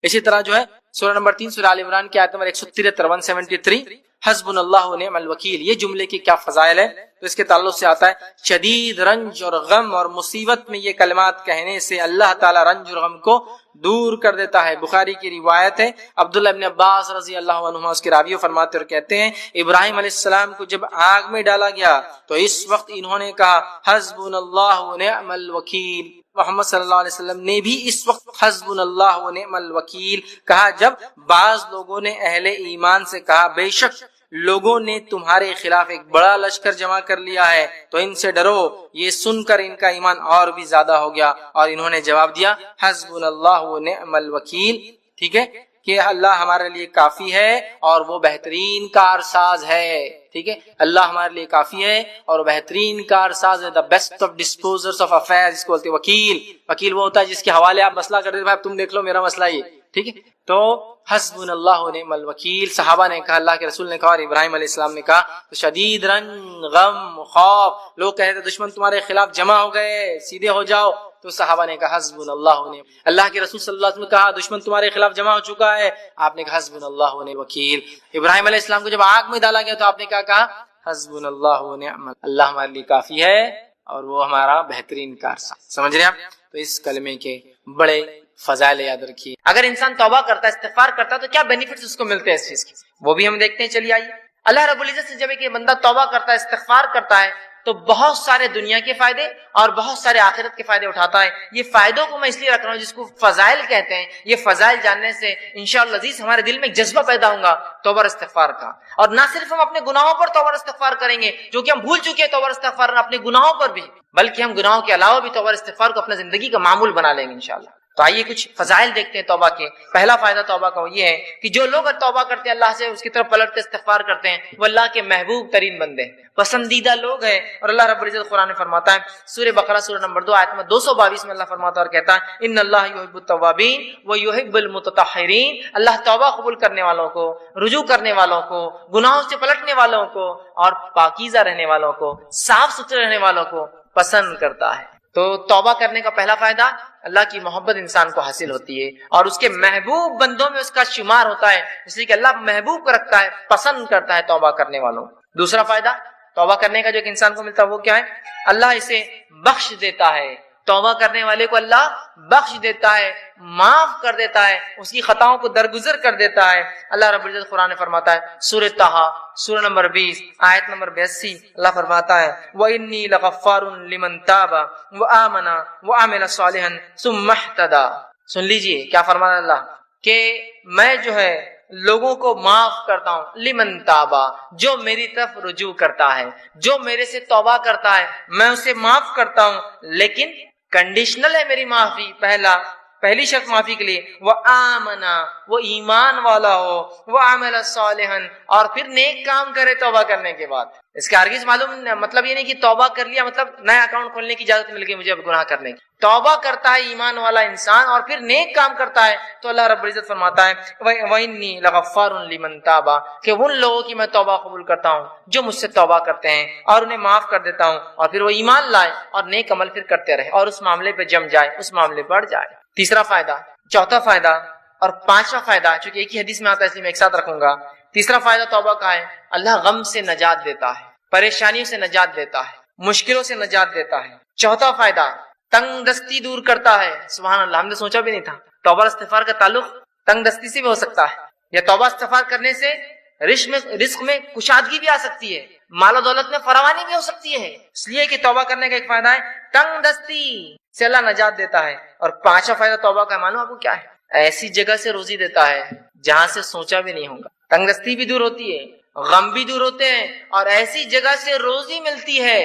اسی طرح جو ہے سورہ نمبر 3 سورہ آل عمران کی آیت نمبر 173 173 حسبنا اللہ ونعم الوکیل، یہ جملے کے کیا فضائل ہے؟ تو اس کے تعلق سے آتا ہے شدید رنج اور غم اور مصیبت میں یہ کلمات کہنے سے اللہ تعالی رنج اور غم کو دور کر دیتا ہے۔ بخاری کی روایت ہے، عبداللہ ابن عباس رضی اللہ عنہما اس کے راوی فرماتے اور کہتے ہیں ابراہیم علیہ السلام کو جب آگ میں ڈالا گیا تو اس وقت انہوں نے کہا حسبنا اللہ ونعم الوکیل۔ محمد صلی اللہ علیہ وسلم نے بھی اس وقت حسبنا اللہ ونعم الوکیل کہا جب بعض لوگوں نے اہل ایمان سے کہا بے شک لوگوں نے تمہارے خلاف ایک بڑا لشکر جمع کر لیا ہے تو ان سے ڈرو۔ یہ سن کر ان کا ایمان اور بھی زیادہ ہو گیا اور انہوں نے جواب دیا حسبنا اللہ ونعم الوکیل، ٹھیک ہے، کہ اللہ ہمارے لیے کافی ہے اور وہ بہترین کارساز ہے، ٹھیک ہے، اللہ ہمارے لیے کافی ہے اور بہترین کارساز ہے، the best of disposers of affairs، اس کو بولتے ہیں وکیل۔ وکیل وہ ہوتا ہے جس کے حوالے آپ مسئلہ کر دیتے بھائی تم دیکھ لو میرا مسئلہ یہ، ٹھیک ہے۔ تو حسبنا اللہ ونعم الوکیل، صحابہ نے کہا، اللہ کے رسول نے کہا اور ابراہیم علیہ السلام نے کہا تو شدید رنج غم خوف، لوگ کہتے تھے دشمن تمہارے خلاف جمع ہو گئے سیدھے ہو جاؤ، تو صحابہ نے کہا حسبنا اللہ ونعم، اللہ کے رسول صلی اللہ علیہ وسلم نے کہا دشمن تمہارے خلاف جمع ہو چکا ہے، آپ نے کہا حسبنا اللہ ونعم الوکیل۔ ابراہیم علیہ السلام کو جب آگ میں ڈالا گیا تو آپ نے کیا کہا حسبنا اللہ ونعم، اللہ ہمارے لیے کافی ہے اور وہ ہمارا بہترین کارساز۔ سمجھ رہے ہیں آپ؟ تو اس کلمے کے بڑے فضائل یاد رکھیے۔ اگر انسان توبہ کرتا ہے، استغفار کرتا ہے تو کیا بینیفٹس اس کو ملتے ہیں اس چیز کے، وہ بھی ہم دیکھتے ہیں۔ چلیے آئیے، اللہ رب العزت سے جب ایک بندہ توبہ کرتا ہے، استغفار کرتا ہے تو بہت سارے دنیا کے فائدے اور بہت سارے آخرت کے فائدے اٹھاتا ہے۔ یہ فائدوں کو میں اس لیے رکھ رہا ہوں جس کو فضائل کہتے ہیں، یہ فضائل جاننے سے انشاءاللہ عزیز ہمارے دل میں ایک جذبہ پیدا ہوگا توبہ اور استغفار کا، اور نہ صرف ہم اپنے گناہوں پر توبہ اور استغفار کریں گے جو کہ ہم بھول چکے ہیں توبہ اور استغفار اپنے گناہوں پر بھی، بلکہ ہم گناہوں کے علاوہ بھی توبہ اور استغفار کو اپنے زندگی کا معمول بنا لیں گے انشاءاللہ۔ تو آئیے کچھ فضائل دیکھتے ہیں توبہ کے۔ پہلا فائدہ توبہ کا وہ یہ ہے کہ جو لوگ توبہ کرتے ہیں اللہ سے اس کی طرف پلٹ کے استغفار کرتے ہیں وہ اللہ کے محبوب ترین بندے پسندیدہ لوگ ہیں، اور اللہ رب العزت قرآن میں فرماتا ہے سورہ بقرہ سورہ نمبر 2 آیت میں 222 میں اللہ فرماتا ہے اور کہتا ہے ان اللہ یحب التوابین ویحب المتطہرین، اللہ توبہ قبول کرنے والوں کو، رجوع کرنے والوں کو، گناہوں سے پلٹنے والوں کو اور پاکیزہ رہنے والوں کو، صاف ستھرے رہنے والوں کو پسند کرتا ہے۔ تو توبہ کرنے کا پہلا فائدہ اللہ کی محبت انسان کو حاصل ہوتی ہے اور اس کے محبوب بندوں میں اس کا شمار ہوتا ہے، اس لیے کہ اللہ محبوب کو رکھتا ہے، پسند کرتا ہے توبہ کرنے والوں۔ دوسرا فائدہ توبہ کرنے کا جو ایک انسان کو ملتا ہے وہ کیا ہے؟ اللہ اسے بخش دیتا ہے، توبہ کرنے والے کو اللہ بخش دیتا ہے، معاف کر دیتا ہے، اس کی خطاؤں کو درگزر کر دیتا ہے۔ اللہ رب العزت قرآن میں فرماتا ہے سورہ طٰہٰ سورہ نمبر 20 آیت نمبر 82، اللہ فرماتا ہے وَإِنِّي لَغَفَّارٌ لِمَن تَابَ وَآمَنَ وَعَمِلَ صَالِحًا ثُمَّ اهْتَدَىٰ۔ سن لیجئے کیا فرمانا اللہ کہ میں جو ہے لوگوں کو معاف کرتا ہوں، لمن تابا، جو میری طرف رجوع کرتا ہے، جو میرے سے توبہ کرتا ہے میں اسے معاف کرتا ہوں، لیکن کنڈیشنل ہے میری معافی۔ پہلی شرط معافی کے لیے وہ آمنا، وہ ایمان والا ہو، وہ عمل صالحا، اور پھر نیک کام کرے توبہ کرنے کے بعد۔ اس کا ہرگز معلوم مطلب یہ نہیں کہ توبہ کر لیا مطلب نیا اکاؤنٹ کھولنے کی اجازت مل گئی مجھے اب گناہ کرنے کی۔ توبہ کرتا ہے ایمان والا انسان اور پھر نیک کام کرتا ہے تو اللہ رب العزت فرماتا ہے وَإِنِّي لَغَفَّارٌ لِمَن تَابَ، کہ ان لوگوں کی میں توبہ قبول کرتا ہوں جو مجھ سے توبہ کرتے ہیں اور انہیں معاف کر دیتا ہوں، اور پھر وہ ایمان لائے اور نیک عمل پھر کرتے رہے اور اس معاملے پہ جم جائے، اس معاملے پر بڑھ جائے۔ تیسرا فائدہ، چوتھا فائدہ اور پانچواں فائدہ چونکہ ایک ہی حدیث میں آتا ہے اس لیے میں ایک ساتھ رکھوں گا۔ تیسرا فائدہ توبہ کا ہے اللہ غم سے نجات دیتا ہے، پریشانیوں سے نجات دیتا ہے، مشکلوں سے نجات دیتا ہے۔ چوتھا فائدہ تنگ دستی دور کرتا ہے۔ سبحان اللہ، ہم نے سوچا بھی نہیں تھا توبہ استغفار کا تعلق تنگ دستی سے بھی ہو سکتا ہے، یا توبہ استغفار کرنے سے رزق میں کشادگی بھی آ سکتی ہے، مال و دولت میں فراوانی بھی ہو سکتی ہے، اس لیے کہ توبہ کرنے کا ایک فائدہ ہے تنگ دستی سے اللہ نجات دیتا ہے۔ اور پانچواں فائدہ توبہ کا معلوم آپ کو کیا ہے؟ ایسی جگہ سے روزی دیتا ہے جہاں سے سوچا بھی نہیں ہوگا۔ تنگ دستی بھی دور ہوتی ہے، غم بھی دور ہوتے ہیں، اور ایسی جگہ سے روزی ملتی ہے،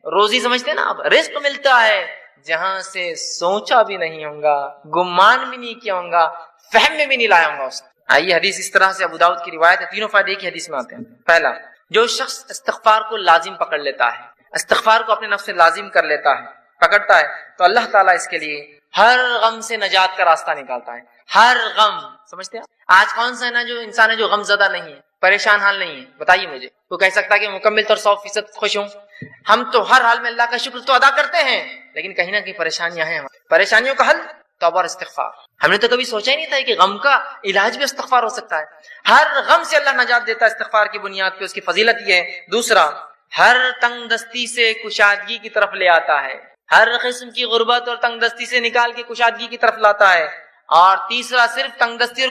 روزی سمجھتے ہیں نا آپ، رزق ملتا ہے جہاں سے سوچا بھی نہیں ہوگا، گمان بھی نہیں کیا ہوگا، فہم میں بھی نہیں لایا ہوگا اس نے۔ آئیے حدیث اس طرح سے ابو داؤد کی روایت ہے، تینوں فائدے ایک ہی حدیث میں آتے ہیں۔ پہلا، جو شخص استغفار کو لازم پکڑ لیتا ہے، استغفار کو اپنے نفس سے لازم کر لیتا ہے، پکڑتا ہے، تو اللہ تعالیٰ اس کے لیے ہر غم سے نجات کا راستہ نکالتا ہے۔ ہر غم، سمجھتے ہیں آج کون سا ہے نا جو انسان ہے جو غم زدہ نہیں ہے، پریشان حال نہیں ہے؟ بتائیے مجھے، وہ کہہ سکتا ہے کہ مکمل طور 100% خوش ہوں؟ ہم تو ہر حال میں اللہ کا شکر تو ادا کرتے ہیں، لیکن کہیں نہ کہیں پریشانیاں ہیں۔ پریشانیوں کا حل توبہ اور استغفار. ہم نے تو کبھی سوچا ہی نہیں تھا کہ غم کا علاج بھی استغفار ہو سکتا ہے. ہر غم سے اللہ نجات دیتا ہے استغفار کی بنیاد پہ. اس کی فضیلت یہ ہے. دوسرا، ہر تنگ دستی سے کشادگی کی طرف لے آتا ہے. ہر قسم کی غربت اور تنگ دستی سے نکال کے کشادگی کی طرف لاتا ہے. اور تیسرا، صرف تنگ دستی اور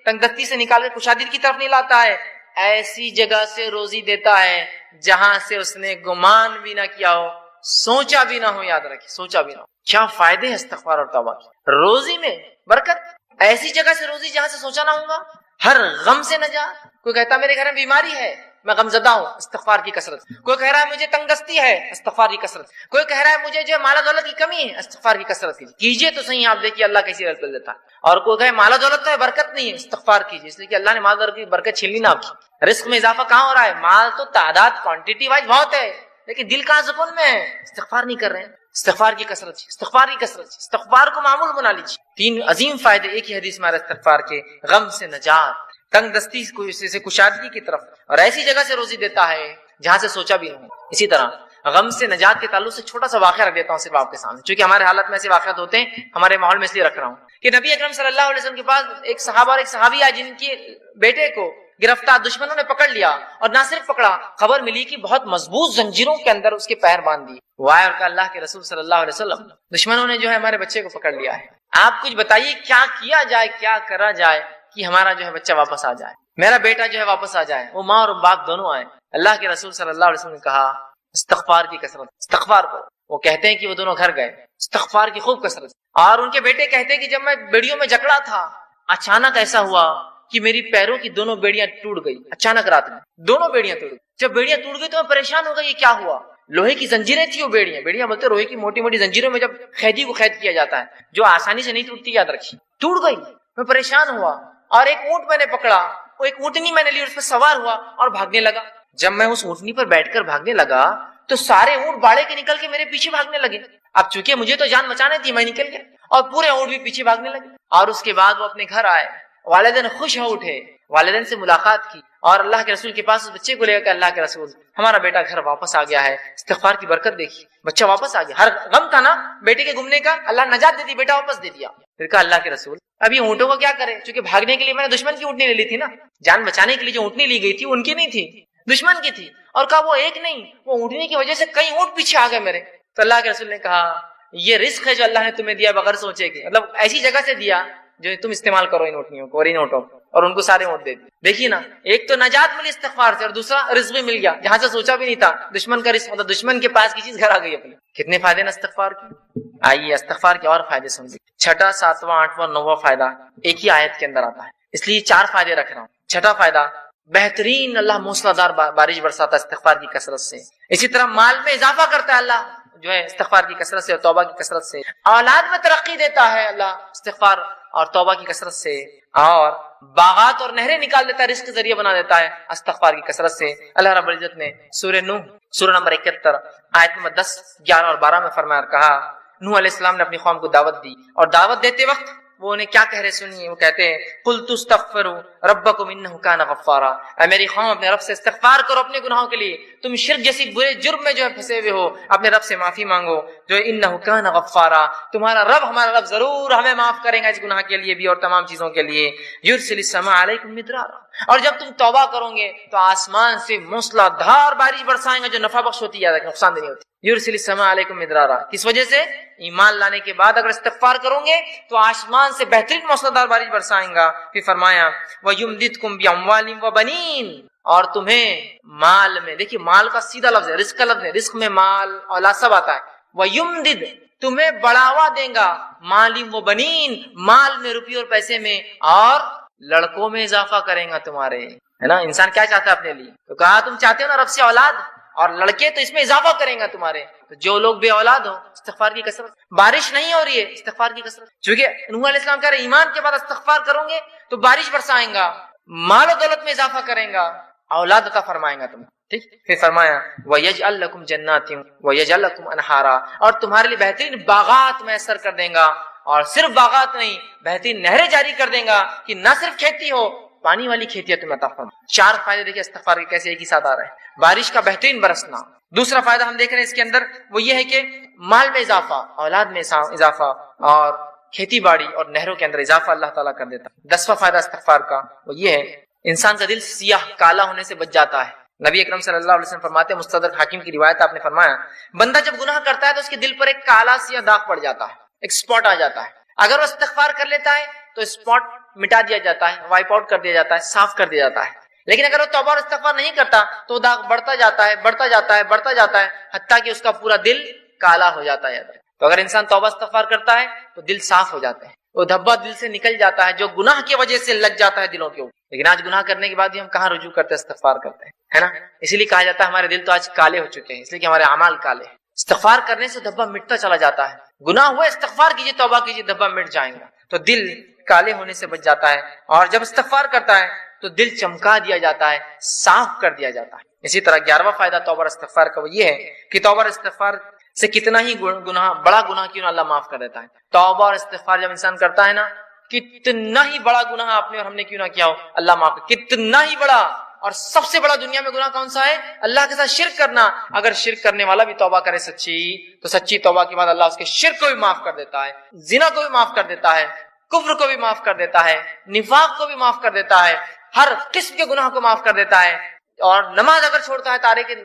تنگ دستی سے نکال کے کشادگی کی طرف نہیں لاتا ہے، ایسی جگہ سے روزی دیتا ہے جہاں سے اس نے گمان بھی نہ کیا ہو، سوچا بھی نہ ہو. یاد رکھیں، سوچا بھی نہ ہو. کیا فائدے ہیں استغفار اور توبہ کے؟ روزی میں برکت، ایسی جگہ سے روزی جہاں سے سوچا نہ ہوگا. ہر غم سے نجات. کوئی کہتا میرے گھر میں بیماری ہے، میں غم زدہ ہوں، استغفار کی کثرت. کوئی کہہ رہا ہے مجھے تنگ دستی ہے، استغفار کی کثرت. کوئی کہہ رہا ہے مجھے جو مال و دولت کی کمی ہے، استغفار کی کثرت کیجیے تو صحیح. آپ دیکھیے اللہ کیسی رزق دیتا ہے. اور کوئی کہے مال و دولت تو ہے، برکت نہیں ہے، استغفار کیجیے، اس لیے کہ اللہ نے مال و دولت کی برکت چھین لی نا آپ کی. رزق میں اضافہ کہاں ہو رہا ہے؟ مال تو تعداد کوانٹٹی وائز بہت ہے، لیکن دل کہاں سکون میں ہے؟ استغفار نہیں کر رہے ہیں. استغفار کی کثرت، استغفار کی کثرت، استغفار کو معمول بنا لیجیے. 3 عظیم فائدے ایک ہی حدیث میں آ رہا ہے استغفار کے. غم سے نجات، تنگ دستی سے کشادگی کی طرف، اور ایسی جگہ سے روزی دیتا ہے جہاں سے سوچا بھی نہیں. اسی طرح غم سے نجات کے تعلق سے چھوٹا سا واقعہ رکھ دیتا ہوں صرف آپ کے سامنے، چونکہ ہمارے حالت میں ایسے واقعات ہوتے ہیں، ہمارے ماحول میں اس لیے رکھ رہا ہوں کہ نبی اکرم صلی اللہ علیہ وسلم کے پاس ایک صحابہ اور ایک صحابی آئے جن کے بیٹے کو گرفتار دشمنوں نے پکڑ لیا، اور نہ صرف پکڑا، خبر ملی کہ بہت مضبوط زنجیروں کے اندر اس کے پیر باندھ دیے. وہ آئے اور کہا اللہ کے رسول صلی اللہ علیہ وسلم، دشمنوں نے جو ہے ہمارے بچے کو پکڑ لیا ہے، آپ کچھ بتائیے کیا کیا جائے، کیا کرا جائے کہ ہمارا جو ہے بچہ واپس آ جائے، میرا بیٹا جو ہے واپس آ جائے، وہ ماں اور باپ دونوں آئے. اللہ کے رسول صلی اللہ علیہ وسلم نے کہا استغفار کی کثرت، استغفار کرو. وہ کہتے ہیں کہ وہ دونوں گھر گئے، استغفار کی خوب کثرت. اور ان کے بیٹے کہتے ہیں کہ جب میں بیڑیوں میں جکڑا تھا، اچانک ایسا ہوا کہ میری پیروں کی دونوں بیڑیاں ٹوٹ گئی. اچانک رات میں دونوں بیڑیاں ٹوٹ گئی. جب بیڑیاں ٹوٹ گئی تو میں پریشان ہو گئی، یہ کیا ہوا؟ لوہے کی زنجیریں تھی وہ بیڑیاں بولتے لوہے کی موٹی موٹی زنجیروں میں جب قیدی کو قید کیا جاتا ہے جو آسانی سے نہیں ٹوٹتی، یاد رکھیے. ٹوٹ گئی، میں پریشان ہوا، اور ایک اونٹ میں نے پکڑا، وہ ایک اونٹنی میں نے لی، اس پہ سوار ہوا اور بھاگنے لگا. جب میں اس اونٹنی پر بیٹھ کر بھاگنے لگا تو سارے اونٹ باڑے کے نکل کے میرے پیچھے بھاگنے لگے. اب چونکہ مجھے تو جان بچانے تھی، میں نکل گیا اور پورے اونٹ بھی پیچھے بھاگنے لگے. اور اس کے بعد وہ اپنے گھر آئے، والدین خوش ہو اٹھے، والدین سے ملاقات کی اور اللہ کے رسول کے پاس اس بچے کو لے کر اللہ کے رسول ہمارا بیٹا گھر واپس آ گیا ہے. استغفار کی برکت دیکھی، بچہ واپس آ گیا. ہر غم تھا نا بیٹے کے گمنے کا، اللہ نجات دے دی، بیٹا واپس دے دیا. پھر کہا اللہ کے رسول اب یہ اونٹوں کو کیا کرے؟ چونکہ بھاگنے کے لیے میں نے دشمن کی اونٹنی لے لی تھی نا، جان بچانے کے لیے جو اونٹنی لی گئی تھی ان کی نہیں تھی، دشمن کی تھی. اور کہا وہ ایک نہیں، وہ اونٹنی کی وجہ سے کئی اونٹ پیچھے آ گئے میرے. تو اللہ کے رسول نے کہا یہ رزق ہے جو اللہ نے تمہیں دیا بغیر سوچے کے، مطلب ایسی جگہ سے دیا جو تم استعمال کرو ان اونٹنیوں کو اور ان اونٹوں کو، اور ان کو سارے اونٹ دے دی. دیکھیے نا، ایک تو نجات ملی استغفار سے، اور دوسرا رزق بھی مل گیا جہاں سے سوچا بھی نہیں تھا. دشمن کا رزق، مطلب دشمن کے پاس کی چیز گھر آ گئی اپنے. کتنے فائدے نا استغفار کے. آئیے استغفار کے اور فائدے سمجھیں. 6واں 7واں 8واں 9واں فائدہ ایک ہی آیت کے اندر آتا ہے، اس لیے 4 فائدے رکھ رہا ہوں. 6واں فائدہ، بہترین اللہ موسلادھار بارش برساتا ہے استغفار کی کثرت سے. اسی طرح مال میں اضافہ کرتا ہے اللہ جو ہے استغفار کی کثرت سے اور توبہ کی کثرت سے. اولاد میں ترقی دیتا ہے اللہ استغفار اور توبہ کی کثرت سے. اور باغات اور نہریں نکال دیتا ہے، رزق کے ذریعے بنا دیتا ہے استغفار کی کثرت سے. اللہ رب العزت نے سورہ نوح سورہ نمبر 71 آیت نمبر 10 11 اور 12 میں فرمایا، کہا نوح علیہ السلام نے اپنی قوم کو دعوت دی، اور دعوت دیتے وقت وہ انہیں کیا کہہ رہے سنیے. وہ کہتے ہیں قلت استغفروا ربکم انہ کان غفارا، اے میری قوم اپنے رب سے استغفار کرو اپنے گناہوں کے لیے، تم شرک جیسی برے جرم میں جو ہے پھنسے ہوئے ہو، اپنے رب سے معافی مانگو جو انہ کان غفارا، تمہارا رب ہمارا رب ضرور ہمیں معاف کرے گا اس گناہ کے لیے بھی اور تمام چیزوں کے لیے. یرسل السماء علیکم مدرارا، اور جب تم توبہ کرو گے تو آسمان سے موسلا دھار بارش برسائیں گا جو نفع بخش ہوتی ہے، نقصان دہ نہیں ہوتی. یرسل السماء علیکم مدرارا، کس وجہ سے؟ ایمان لانے کے بعد اگر استغفار کرو گے تو آسمان سے بہترین موسلادھار بارش برسائیں گا. پھر فرمایا وَيُمْدِدْكُمْ بِأَمْوَالٍ وَبَنِينَ، اور تمہیں مال میں، دیکھیے مال کا سیدھا لفظ ہے، رزق کا لفظ ہے، رزق میں مال اولاد سب آتا ہے. وَيُمْدِدْ، تمہیں بڑھاوا دیں گا، مَالٍ وَبَنِينَ، مال میں، روپیے اور پیسے میں، اور لڑکوں میں اضافہ کریں گا تمہارے. ہے نا، انسان کیا چاہتا ہے اپنے لیے؟ تو کہا تم چاہتے ہو نا رب سے اولاد اور لڑکے، تو اس میں اضافہ کریں گا تمہارے. تو جو لوگ بے اولاد ہو استغفار کی کثرت، بارش نہیں ہو رہی ہے استغفار کی کثرت، چونکہ نوح علیہ السلام کہہ رہے ایمان کے بعد استغفار کرو گے تو بارش برسائیں گا، مال و دولت میں اضافہ کریں گا، اولاد عطا فرمائیں گا تمہیں. ٹھیک. پھر فرمایا وَيَجْعَلْ لَكُمْ جَنَّاتٍ وَيَجْعَلْ لَكُمْ أَنْهَارًا، اور تمہارے لیے بہترین باغات میسر کر دیں گا، اور صرف باغات نہیں بہترین نہریں جاری کر دیں گا کہ نہ صرف کھیتی ہو، پانی والی کھیتی تمہیں عطا فرمائے. 4 فائدے دیکھیں استغفار کے کیسے ایک ہی ساتھ آ رہے ہیں. بارش کا بہترین برسنا. دوسرا فائدہ ہم دیکھ رہے ہیں اس کے اندر وہ یہ ہے کہ مال میں اضافہ، اولاد میں اضافہ، اور کھیتی باڑی اور نہروں کے اندر اضافہ اللہ تعالیٰ کر دیتا ہے۔ 10واں فائدہ استغفار کا وہ یہ ہے، انسان کا دل سیاہ کالا ہونے سے بچ جاتا ہے۔ نبی اکرم صلی اللہ علیہ وسلم فرماتے ہیں، مستدرک حاکم کی روایت آپ نے فرمایا، بندہ جب گناہ کرتا ہے تو اس کے دل پر ایک کالا سیاہ داغ پڑ جاتا ہے، ایک اسپاٹ آ جاتا ہے۔ اگر وہ استغفار کر لیتا ہے تو اسپاٹ مٹا دیا جاتا ہے، وائپ آؤٹ کر دیا جاتا ہے، صاف کر دیا جاتا ہے۔ لیکن اگر وہ توبہ اور استغفار نہیں کرتا تو داغ بڑھتا جاتا ہے، بڑھتا جاتا ہے، بڑھتا جاتا ہے، حتیٰ کہ اس کا پورا دل کالا ہو جاتا ہے۔ تو اگر انسان توبہ استغفار کرتا ہے تو دل صاف ہو جاتا ہے، وہ دھبا دل سے نکل جاتا ہے جو گناہ کی وجہ سے لگ جاتا ہے دلوں کے اوپر۔ لیکن آج گناہ کرنے کے بعد بھی ہم کہاں رجوع کرتے ہیں، استغفار کرتے ہیں، ہے نا؟ اسی لیے کہا جاتا ہے ہمارے دل تو آج کالے ہو چکے ہیں، اس لیے کہ ہمارے اعمال کالے ہیں۔ استغفار کرنے سے دھبا مٹتا چلا جاتا ہے، گناہ ہوا استغفار کیجیے، توبہ کیجیے، دھبا مٹ جائیں گا، تو دل کالے ہونے سے بچ جاتا ہے۔ اور جب استغفار کرتا ہے تو دل چمکا دیا جاتا ہے، صاف کر دیا جاتا ہے۔ اسی طرح 11واں فائدہ توبہ اور استغفار کا وہ یہ ہے کہ توبہ اور استغفار سے کتنا ہی گناہ، بڑا گناہ کیوں نہ اللہ معاف کر دیتا ہے۔ توبہ اور استغفار جب انسان کرتا ہے نا، کتنا ہی بڑا گناہ آپ نے اور ہم نے کیوں نہ کیا ہو، اللہ معاف کر، کتنا ہی بڑا۔ اور سب سے بڑا دنیا میں گناہ کون سا ہے؟ اللہ کے ساتھ شرک کرنا۔ اگر شرک کرنے والا بھی توبہ کرے سچی، تو سچی توبہ کے بعد اللہ اس کے شرک کو بھی معاف کر دیتا ہے، زنا کو بھی معاف کر دیتا ہے، کفر کو بھی معاف کر دیتا ہے، نفاق کو بھی معاف کر دیتا ہے، ہر قسم کے گناہ کو معاف کر دیتا ہے۔ اور نماز اگر چھوڑتا ہے،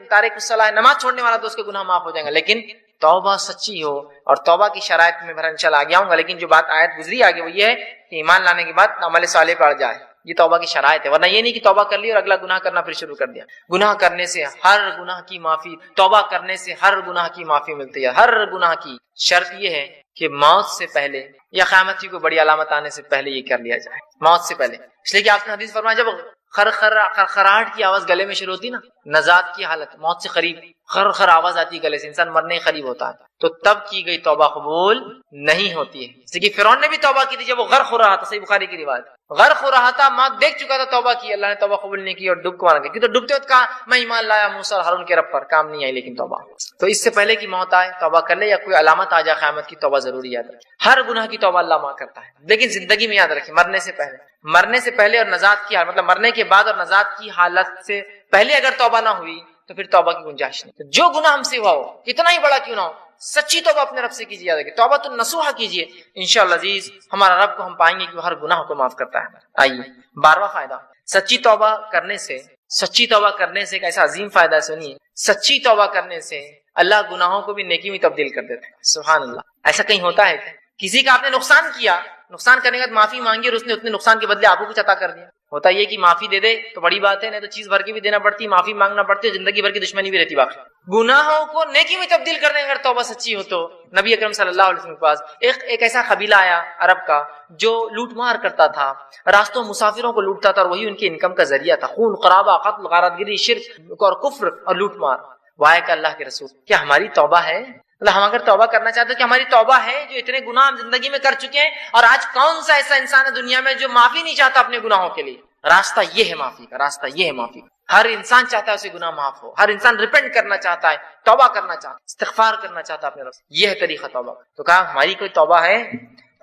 تارک الصلاۃ ہے، نماز چھوڑنے والا، تو اس کے گناہ معاف ہو جائیں گے۔ لیکن توبہ سچی ہو، اور توبہ کی شرائط میں انشاءاللہ آگے آؤں گا، لیکن جو بات آیت گزری آگے وہ یہ ہے کہ ایمان لانے کے بعد عمل صالح پڑ جائے، یہ توبہ کی شرائط ہے۔ ورنہ یہ نہیں کہ توبہ کر لی اور اگلا گناہ کرنا پھر شروع کر دیا۔ گناہ کرنے سے ہر گناہ کی معافی، توبہ کرنے سے ہر گناہ کی معافی ملتی ہے۔ ہر گناہ کی شرط یہ ہے کہ موت سے پہلے یا قیامت کی کوئی بڑی علامت آنے سے پہلے یہ کر لیا جائے، موت سے پہلے۔ اس لیے کہ آپ نے حدیث فرمایا، جب خرخراہٹ کی آواز گلے میں شروع ہوتی نا، نزات کی حالت، موت سے قریب خر آواز آتی ہے گلے سے، انسان مرنے کے قریب ہوتا ہے، تو تب کی گئی توبہ قبول نہیں ہوتی ہے۔ جیسے کہ فرعون نے بھی توبہ کی تھی جب وہ غرق ہو رہا تھا، صحیح بخاری کی روایت، غرق ہو رہا تھا، ماں دیکھ چکا تھا، توبہ کی، اللہ نے توبہ قبول نہیں کی اور ڈوب کو مارا گیا، کیونکہ ڈوبتے وقت کہا میں ایمان لایا موسیٰ اور ہارون کے رب پر، کام نہیں آئی لیکن توبہ۔ تو اس سے پہلے کہ موت آئے توبہ کر لے، یا کوئی علامت آ جائے قیامت کی، توبہ ضروری یاد رکھے۔ ہر گناہ کی توبہ اللہ معاف کرتا ہے، لیکن زندگی میں یاد رکھیں، مرنے سے پہلے اور نجات کی حالت، مطلب مرنے کے بعد اور نجات کی حالت سے پہلے اگر توبہ نہ ہوئی تو پھر توبہ کی گنجائش نہیں۔ جو گناہ ہم سے ہوا ہو، کتنا ہی بڑا کیوں نہ ہو، سچی توبہ اپنے رب سے کیجیے، یاد رکھیے، توبہ تو نصوحہ کیجیے، انشاءاللہ عزیز ہمارا رب کو ہم پائیں گے کہ وہ ہر گناہ کو معاف کرتا ہے۔ آئیے 12واں فائدہ، سچی توبہ کرنے سے ایک ایسا عظیم فائدہ ہے، سنیے، سچی توبہ کرنے سے اللہ گناہوں کو بھی نیکی میں تبدیل کر دیتے ہیں۔ سبحان اللہ، ایسا کہیں ہوتا ہے کہ کسی کا آپ نے نقصان کیا، نقصان کرنے کے بعد معافی مانگی اور اس نے اتنے نقصان کے بدلے آپ کو کچھ عطا کر دیا؟ ہوتا یہ کہ معافی دے دے تو بڑی بات ہے، نہیں تو چیز بھر کے بھی دینا پڑتی، معافی مانگنا پڑتی ہے، زندگی بھر کی دشمنی بھی رہتی باقی۔ گناہوں کو نیکی میں تبدیل کرنے اگر توبہ سچی ہو تو نبی اکرم صلی اللہ علیہ وسلم کے پاس ایک ایسا قبیلہ آیا عرب کا جو لوٹ مار کرتا تھا، راستوں مسافروں کو لوٹتا تھا، اور وہی ان کی انکم کا ذریعہ تھا، خون قرابہ، قتل، غارت گری، شرک اور کفر اور لوٹ مار۔ وائے کہ اللہ کے رسول، کیا ہماری توبہ ہے؟ اللہ، ہم اگر توبہ کرنا چاہتے ہیں کہ ہماری توبہ ہے، جو اتنے گناہ ہم زندگی میں کر چکے ہیں، اور آج کون سا ایسا انسان ہے دنیا میں جو معافی نہیں چاہتا اپنے گناہوں کے لیے؟ راستہ یہ ہے معافی کا، راستہ یہ ہے معافی کا۔ ہر انسان چاہتا ہے اسے گناہ معاف ہو، ہر انسان ریپینٹ کرنا چاہتا ہے، توبہ کرنا چاہتا ہے، استغفار کرنا چاہتا ہے اپنے رب سے، یہ ہے طریقہ توبہ۔ تو کہا ہماری کوئی توبہ ہے؟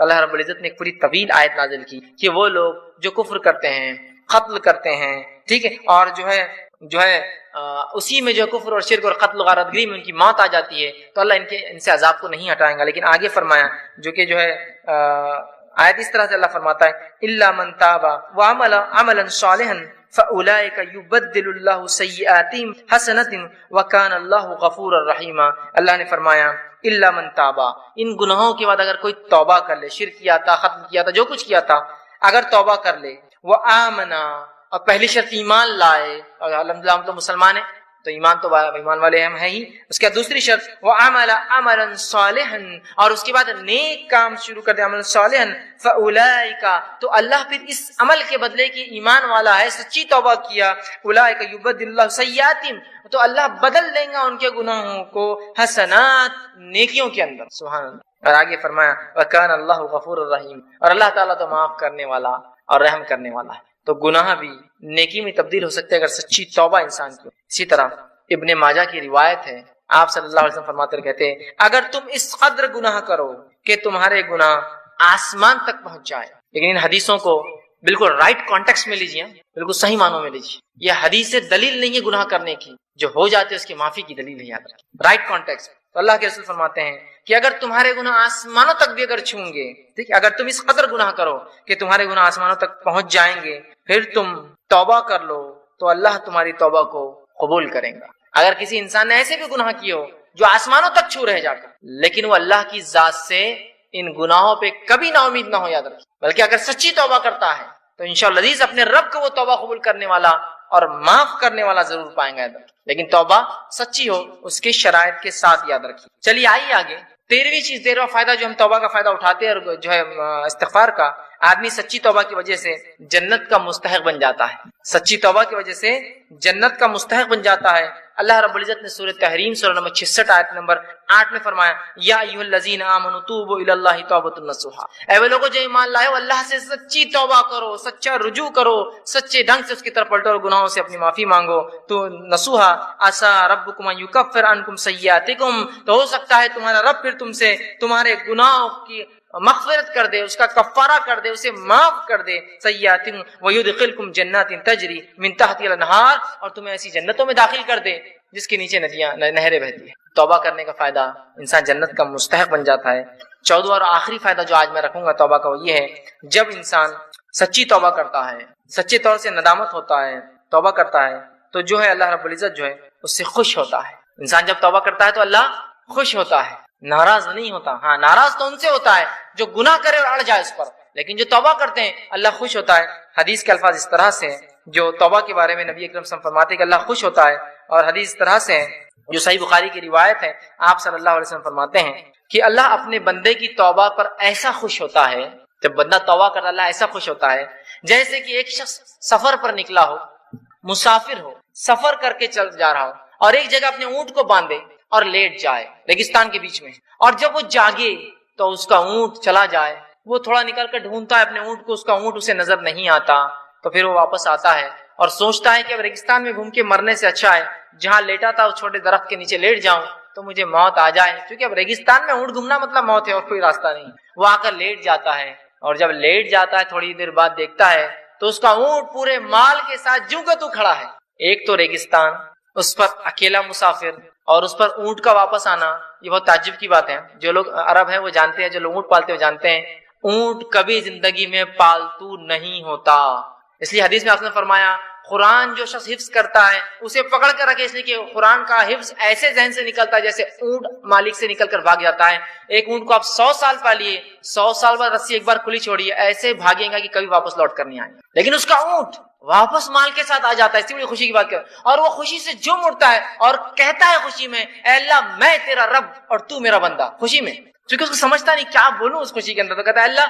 اللہ رب العزت نے ایک پوری طویل آیت نازل کی کہ وہ لوگ جو کفر کرتے ہیں، قتل کرتے ہیں، ٹھیک ہے، اور جو ہے اسی میں جو کفر اور شرک اور قتل غارت گری میں ان کی موت آ جاتی ہے، تو اللہ ان سے عذاب کو نہیں ہٹائیں گا۔ لیکن آگے فرمایا جو کہ جو ہے آیت اس طرح سے اللہ فرماتا ہے الا من تاب وعمل عملا صالحا فاولئک یبدل اللہ سیئاتہم حسنات وکان اللہ غفورا رحیما۔ اللہ نے فرمایا الا من تاب، ان گناہوں کے بعد اگر کوئی توبہ کر لے، شرک کیا تھا، ختم کیا تھا، جو کچھ کیا تھا، اگر توبہ کر لے، وآمنا، اور پہلی شرط ایمان لائے، اور الحمدللہ ہم تو مسلمان ہیں تو ایمان تو ایمان والے ہم ہیں ہی، اس کے بعد دوسری شرط وعمل عملا صالحا، اور اس کے بعد نیک کام شروع کر دے، عمل صالحا، فاولئک، تو اللہ پھر اس عمل کے بدلے کی ایمان والا ہے، سچی توبہ کیا، اولئک یبدل اللہ سیئاتہم، تو اللہ بدل دیں گا ان کے گناہوں کو حسنات، نیکیوں کے اندر۔ سبحان اللہ۔ اور آگے فرمایا وکان اللہ غفور الرحیم، اور اللہ تعالیٰ تو معاف کرنے والا اور رحم کرنے والا ہے۔ تو گناہ بھی نیکی میں تبدیل ہو سکتے ہیں اگر سچی توبہ انسان کی۔ اسی طرح ابن ماجہ کی روایت ہے، آپ صلی اللہ علیہ وسلم فرماتے کہتے ہیں اگر تم اس قدر گناہ کرو کہ تمہارے گناہ آسمان تک پہنچ جائے، لیکن ان حدیثوں کو بالکل رائٹ کانٹیکسٹ میں لیجیے، بالکل صحیح معنوں میں لیجیے، یہ حدیث سے دلیل نہیں ہے گناہ کرنے کی، جو ہو جاتے اس کی معافی کی دلیل ہے، یاد رکھیں رائٹ کانٹیکسٹ۔ تو اللہ کے رسول فرماتے ہیں کہ اگر تمہارے گناہ آسمانوں تک بھی اگر چھوئیں گے، ٹھیک، اگر تم اس قدر گناہ کرو کہ تمہارے گناہ آسمانوں تک پہنچ جائیں گے، پھر تم توبہ کر لو تو اللہ تمہاری توبہ کو قبول کرے گا۔ اگر کسی انسان نے ایسے بھی گناہ کیے ہو جو آسمانوں تک چھو رہے جا کر، لیکن وہ اللہ کی ذات سے ان گناہوں پہ کبھی نا امید نہ ہو، یاد رکھیں، بلکہ اگر سچی توبہ کرتا ہے تو انشاءاللہ عزیز اپنے رب کو وہ توبہ قبول کرنے والا اور معاف کرنے والا ضرور پائیں گا، یاد رکھیں، لیکن توبہ سچی ہو، اس کے شرائط کے ساتھ، یاد رکھیں۔ چلیے آئیے آگے، 13ویں چیز، 13واں فائدہ جو ہم توبہ کا فائدہ اٹھاتے ہیں اور جو ہے استغفار کا، آدمی سچی توبہ کی وجہ سے جنت کا مستحق بن جاتا ہے، سچی توبہ کی وجہ سے جنت کا مستحق بن جاتا ہے۔ اللہ رب العزت نے سورہ تحریم سورہ نمبر 66 آیت نمبر 8 میں فرمایا، یا ایھا الذین آمنوا توبوا الی اللہ توبۃ نصوحا، اے وہ لوگوں جو ایمان لائے ہو، اللہ سے سچی توبہ کرو، سچا رجوع کرو، سچے ڈھنگ سے اس کی طرف پلٹو اور گناہوں سے اپنی معافی مانگو، تو نصوحا عسى ربکم ان یکفر عنکم سیئاتکم، تو ہو سکتا ہے تمہارا رب پھر تم سے تمہارے گناہوں کی مغفرت کر دے، اس کا کفارہ کر دے، اسے معاف کر دے، سیئات ویدخلکم جنات تجری من تحتها الانہار، اور تمہیں ایسی جنتوں میں داخل کر دے جس کے نیچے ندیاں نہریں بہتی ہیں۔ توبہ کرنے کا فائدہ، انسان جنت کا مستحق بن جاتا ہے۔ 14واں اور آخری فائدہ جو آج میں رکھوں گا توبہ کا، وہ یہ ہے، جب انسان سچی توبہ کرتا ہے، سچے طور سے ندامت ہوتا ہے، توبہ کرتا ہے، تو جو ہے اللہ رب العزت جو ہے اس سے خوش ہوتا ہے۔ انسان جب توبہ کرتا ہے تو اللہ خوش ہوتا ہے، ناراض نہیں ہوتا۔ ہاں، ناراض تو ان سے ہوتا ہے جو گناہ کرے اور اڑ جائے اس پر، لیکن جو توبہ کرتے ہیں اللہ خوش ہوتا ہے۔ حدیث کے الفاظ اس طرح سے ہیں، جو توبہ کے بارے میں نبی اکرم صلی اللہ علیہ وسلم فرماتے ہیں کہ اللہ خوش ہوتا ہے، اور حدیث اس طرح سے ہے جو صحیح بخاری کی روایت ہے، آپ صلی اللہ علیہ وسلم فرماتے ہیں کہ اللہ اپنے بندے کی توبہ پر ایسا خوش ہوتا ہے، جب بندہ توبہ کرتا ہے اللہ ایسا خوش ہوتا ہے جیسے کہ ایک شخص سفر پر نکلا ہو، مسافر ہو، سفر کر کے چل جا رہا ہو، اور ایک جگہ اپنے اونٹ کو باندھے اور لیٹ جائے ریگستان کے بیچ میں، اور جب وہ جاگے تو اس کا اونٹ چلا جائے، وہ تھوڑا نکل کر ڈھونڈتا ہے اپنے اونٹ کو، اس کا اونٹ اسے نظر نہیں آتا، تو پھر وہ واپس آتا ہے اور سوچتا ہے کہ اب ریگستان میں گھوم کے مرنے سے اچھا ہے جہاں لیٹا تھا اس چھوٹے درخت کے نیچے لیٹ جاؤں تو مجھے موت آ جائے، کیونکہ اب ریگستان میں اونٹ گھومنا مطلب موت ہے اور کوئی راستہ نہیں۔ وہ آ کر لیٹ جاتا ہے، اور جب لیٹ جاتا ہے تھوڑی دیر بعد دیکھتا ہے تو اس کا اونٹ پورے مال کے ساتھ جوں کا تو کھڑا ہے۔ ایک تو ریگستان، اس پر اکیلا مسافر، اور اس پر اونٹ کا واپس آنا، یہ بہت تعجب کی بات ہے۔ جو لوگ عرب ہیں وہ جانتے ہیں، جو لوگ اونٹ پالتے ہیں وہ جانتے ہیں اونٹ کبھی زندگی میں پالتو نہیں ہوتا۔ اس لیے حدیث میں آپ نے فرمایا قرآن جو شخص حفظ کرتا ہے اسے پکڑ کر رکھے، اس لیے کہ قرآن کا حفظ ایسے ذہن سے نکلتا ہے جیسے اونٹ مالک سے نکل کر بھاگ جاتا ہے۔ ایک اونٹ کو آپ 100 سال پالیے، 100 سال بعد رسی ایک بار کھلی چھوڑیے، ایسے بھاگے گا کہ کبھی واپس لوٹ کر نہیں آئے گا، لیکن اس کا اونٹ واپس مال کے ساتھ آ جاتا ہے۔ اسی بڑی خوشی کی بات کر، اور وہ خوشی سے جم اٹھتا ہے اور کہتا ہے خوشی میں، اے اللہ میں تیرا رب اور تو میرا بندہ، خوشی میں، کیونکہ اس کو سمجھتا نہیں کیا بولوں اس خوشی کے اندر، تو کہتا ہے اللہ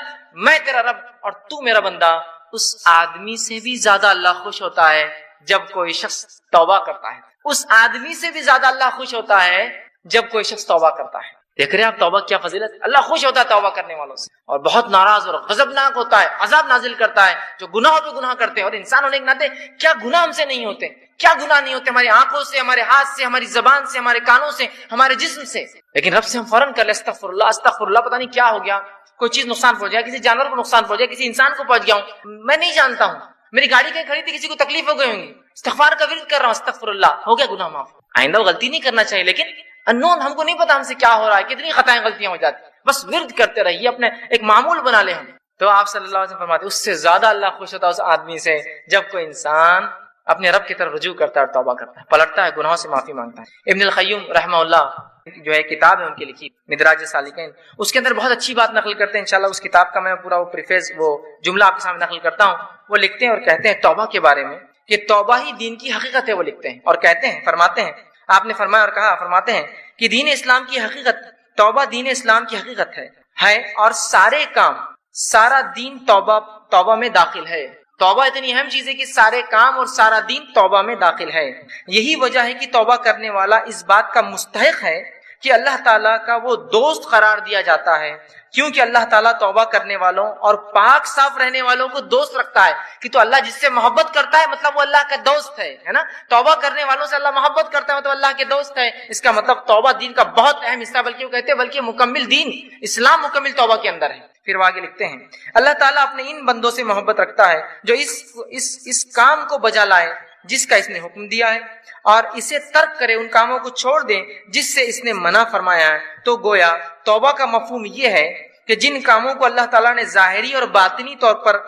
میں تیرا رب اور تو میرا بندہ۔ اس آدمی سے بھی زیادہ اللہ خوش ہوتا ہے جب کوئی شخص توبہ کرتا ہے، اس آدمی سے بھی زیادہ اللہ خوش ہوتا ہے جب کوئی شخص توبہ کرتا ہے۔ دیکھ رہے ہیں آپ توبہ کیا فضیلت ہے، اللہ خوش ہوتا ہے توبہ کرنے والوں سے، اور بہت ناراض اور غضبناک ہوتا ہے، عذاب نازل کرتا ہے جو گناہوں پہ گناہ کرتے ہیں۔ اور انسان ہونے کے ناطے کیا گناہ ہم سے نہیں ہوتے، کیا گناہ نہیں ہوتے ہماری آنکھوں سے، ہمارے ہاتھ سے، ہماری زبان سے، ہمارے کانوں سے، ہمارے جسم سے، لیکن رب سے ہم فوراً کر لیں استغفر اللہ استغفر اللہ، پتہ نہیں کیا ہو گیا، کوئی چیز نقصان پہنچ گیا، کسی جانور کو نقصان پہنچ گیا، کسی انسان کو پہنچ گیا ہوں، میں نہیں جانتا ہوں، میری گاڑی کہیں کھڑی تھی کسی کو تکلیف ہو گئی ہوں گی، استغفار کا ورد کر رہا ہوں استغفر اللہ، ہو گیا گناہ معاف۔ آئندہ غلطی نہیں کرنا چاہیے، لیکن انون ہم کو نہیں پتا ہم سے کیا ہو رہا ہے، کتنی خطائیں غلطیاں ہو جاتی، بس ورد کرتے رہیے، اپنے ایک معمول بنا لیں ہم۔ تو آپ صلی اللہ علیہ وسلم فرماتے اس سے زیادہ اللہ خوش ہوتا ہے اس آدمی سے جب کوئی انسان اپنے رب کی طرف رجوع کرتا ہے اور توبہ کرتا ہے، پلٹتا ہے، گناہوں سے معافی مانگتا ہے۔ ابن القیم رحمہ اللہ جو ہے کتاب ہے ان کی لکھی مدراج السالکین، اس کے اندر بہت اچھی بات نقل کرتے ہیں، انشاءاللہ اس کتاب کا میں پورا وہ پریفیس وہ جملہ آپ کے سامنے نقل کرتا ہوں۔ وہ لکھتے ہیں اور کہتے ہیں توبہ کے بارے میں کہ توبہ ہی دین کی حقیقت ہے، وہ لکھتے ہیں اور کہتے ہیں، فرماتے ہیں، آپ نے فرمایا اور کہا، فرماتے ہیں کہ دین اسلام کی حقیقت، توبہ دین اسلام کی حقیقت ہے اور سارے کام، سارا دین توبہ میں داخل ہے۔ توبہ اتنی اہم چیز ہے کہ سارے کام اور سارا دین توبہ میں داخل ہے۔ یہی وجہ ہے کہ توبہ کرنے والا اس بات کا مستحق ہے کہ اللہ تعالیٰ کا وہ دوست قرار دیا جاتا ہے، کیونکہ اللہ تعالیٰ توبہ کرنے والوں اور پاک صاف رہنے والوں کو دوست رکھتا ہے۔ کہ تو اللہ جس سے محبت کرتا ہے مطلب وہ اللہ کا دوست ہے نا، توبہ کرنے والوں سے اللہ محبت کرتا ہے مطلب اللہ کے دوست ہے، اس کا مطلب توبہ دین کا بہت اہم حصہ، بلکہ وہ کہتے ہیں بلکہ مکمل دین اسلام مکمل توبہ کے اندر ہے۔ پھر وہ آگے لکھتے ہیں اللہ تعالیٰ اپنے ان بندوں سے محبت رکھتا ہے جو اس کام کو بجا لائے جس کا اس نے حکم دیا ہے اور اسے ترک کرے، ان کاموں کو چھوڑ دے جس سے اس نے منع فرمایا ہے۔ تو گویا توبہ کا مفہوم یہ ہے کہ جن کاموں کو اللہ تعالیٰ نے ظاہری اور باطنی طور پر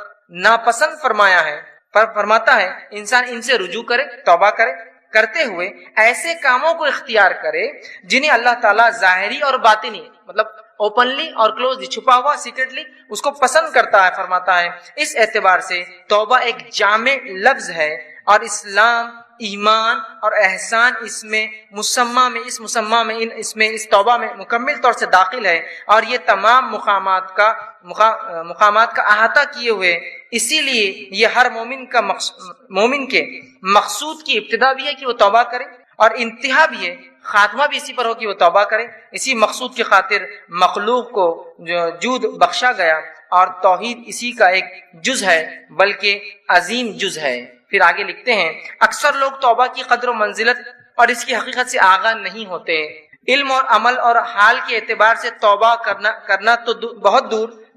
ناپسند فرماتا ہے، انسان ان سے رجوع کرے، توبہ کرتے ہوئے ایسے کاموں کو اختیار کرے جنہیں اللہ تعالیٰ ظاہری اور باطنی مطلب اوپنلی اور کلوزلی، چھپا ہوا سیکرٹلی اس کو پسند کرتا ہے، فرماتا ہے۔ اس اعتبار سے توبہ ایک جامع لفظ ہے اور اسلام، ایمان اور احسان اس توبہ میں مکمل طور سے داخل ہے، اور یہ تمام مقامات کا احاطہ کیے ہوئے، اسی لیے یہ ہر مومن کے مقصود کی ابتدا بھی ہے کہ وہ توبہ کرے، اور انتہا بھی ہے، خاتمہ بھی اسی پر ہو کہ وہ توبہ کرے۔ اسی مقصود کی خاطر مخلوق کو جود بخشا گیا، اور توحید اسی کا ایک جز ہے، بلکہ عظیم جز ہے۔ پھر آگے لکھتے ہیں، اکثر لوگ توبہ کی قدر و منزلت اور اس کی حقیقت سے آگاہ نہیں ہوتے۔ علم اور عمل اور حال کے اعتبار سے توبہ کرنا تو بہت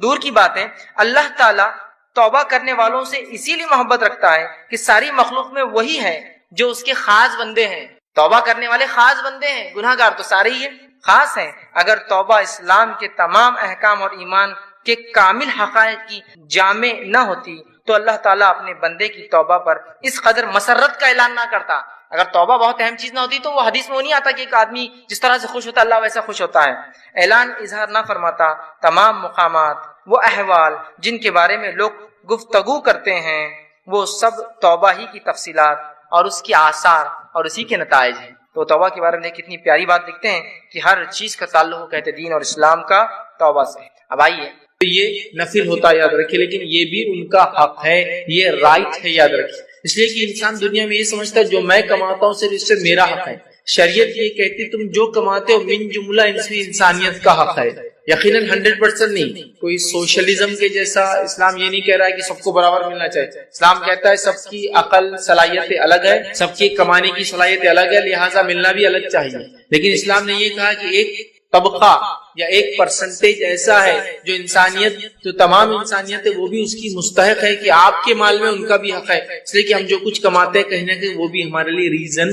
دور کی بات ہے۔ اللہ تعالیٰ توبہ کرنے والوں سے اسی لیے محبت رکھتا ہے کہ ساری مخلوق میں وہی ہے جو اس کے خاص بندے ہیں۔ توبہ کرنے والے خاص بندے ہیں، گناہ گار تو سارے ہی ہیں، خاص ہیں۔ اگر توبہ اسلام کے تمام احکام اور ایمان کے کامل حقائق کی جامع نہ ہوتی تو اللہ تعالیٰ اپنے بندے کی توبہ پر اس قدر مسرت کا اعلان نہ کرتا۔ اگر توبہ بہت اہم چیز نہ ہوتی تو وہ حدیث میں وہ نہیں آتا کہ ایک آدمی جس طرح سے خوش ہوتا ہے اللہ ویسا خوش ہوتا ہے، اعلان اظہار نہ فرماتا۔ تمام مقامات، وہ احوال جن کے بارے میں لوگ گفتگو کرتے ہیں، وہ سب توبہ ہی کی تفصیلات اور اس کی آثار اور اسی کے نتائج ہیں۔ تو توبہ کے بارے میں کتنی پیاری بات لکھتے ہیں کہ ہر چیز کا تعلق کہتے دین اور اسلام کا توبہ سے۔ اب آئیے، یہ نفل ہوتا ہے یاد رکھیے، لیکن یہ بھی ان کا حق ہے، یہ رائٹ ہے، یاد رکھیے۔ اس لیے کہ انسان دنیا میں یہ سمجھتا ہے جو میں کماتا ہوں صرف اس سے میرا حق ہے۔ شریعت یہ کہتی تم جو کماتے ہو من جملہ انسانیت کا حق ہے، یقیناً 100% نہیں۔ کوئی سوشلزم کے جیسا اسلام یہ نہیں کہہ رہا ہے کہ سب کو برابر ملنا چاہیے۔ اسلام کہتا ہے سب کی عقل صلاحیتیں الگ ہے، سب کی کمانے کی صلاحیتیں الگ ہے، لہٰذا ملنا بھی الگ چاہیے۔ لیکن اسلام نے یہ کہا کہ ایک طبقہ یا ایک پرسنٹیج ایسا ہے جو انسانیت، جو تمام انسانیت ہے، وہ بھی اس کی مستحق ہے کہ آپ کے مال میں ان کا بھی حق ہے، اس لیے کہ ہم جو کچھ کماتے ہیں کہیں نہ کہیں وہ بھی ہمارے لیے ریزن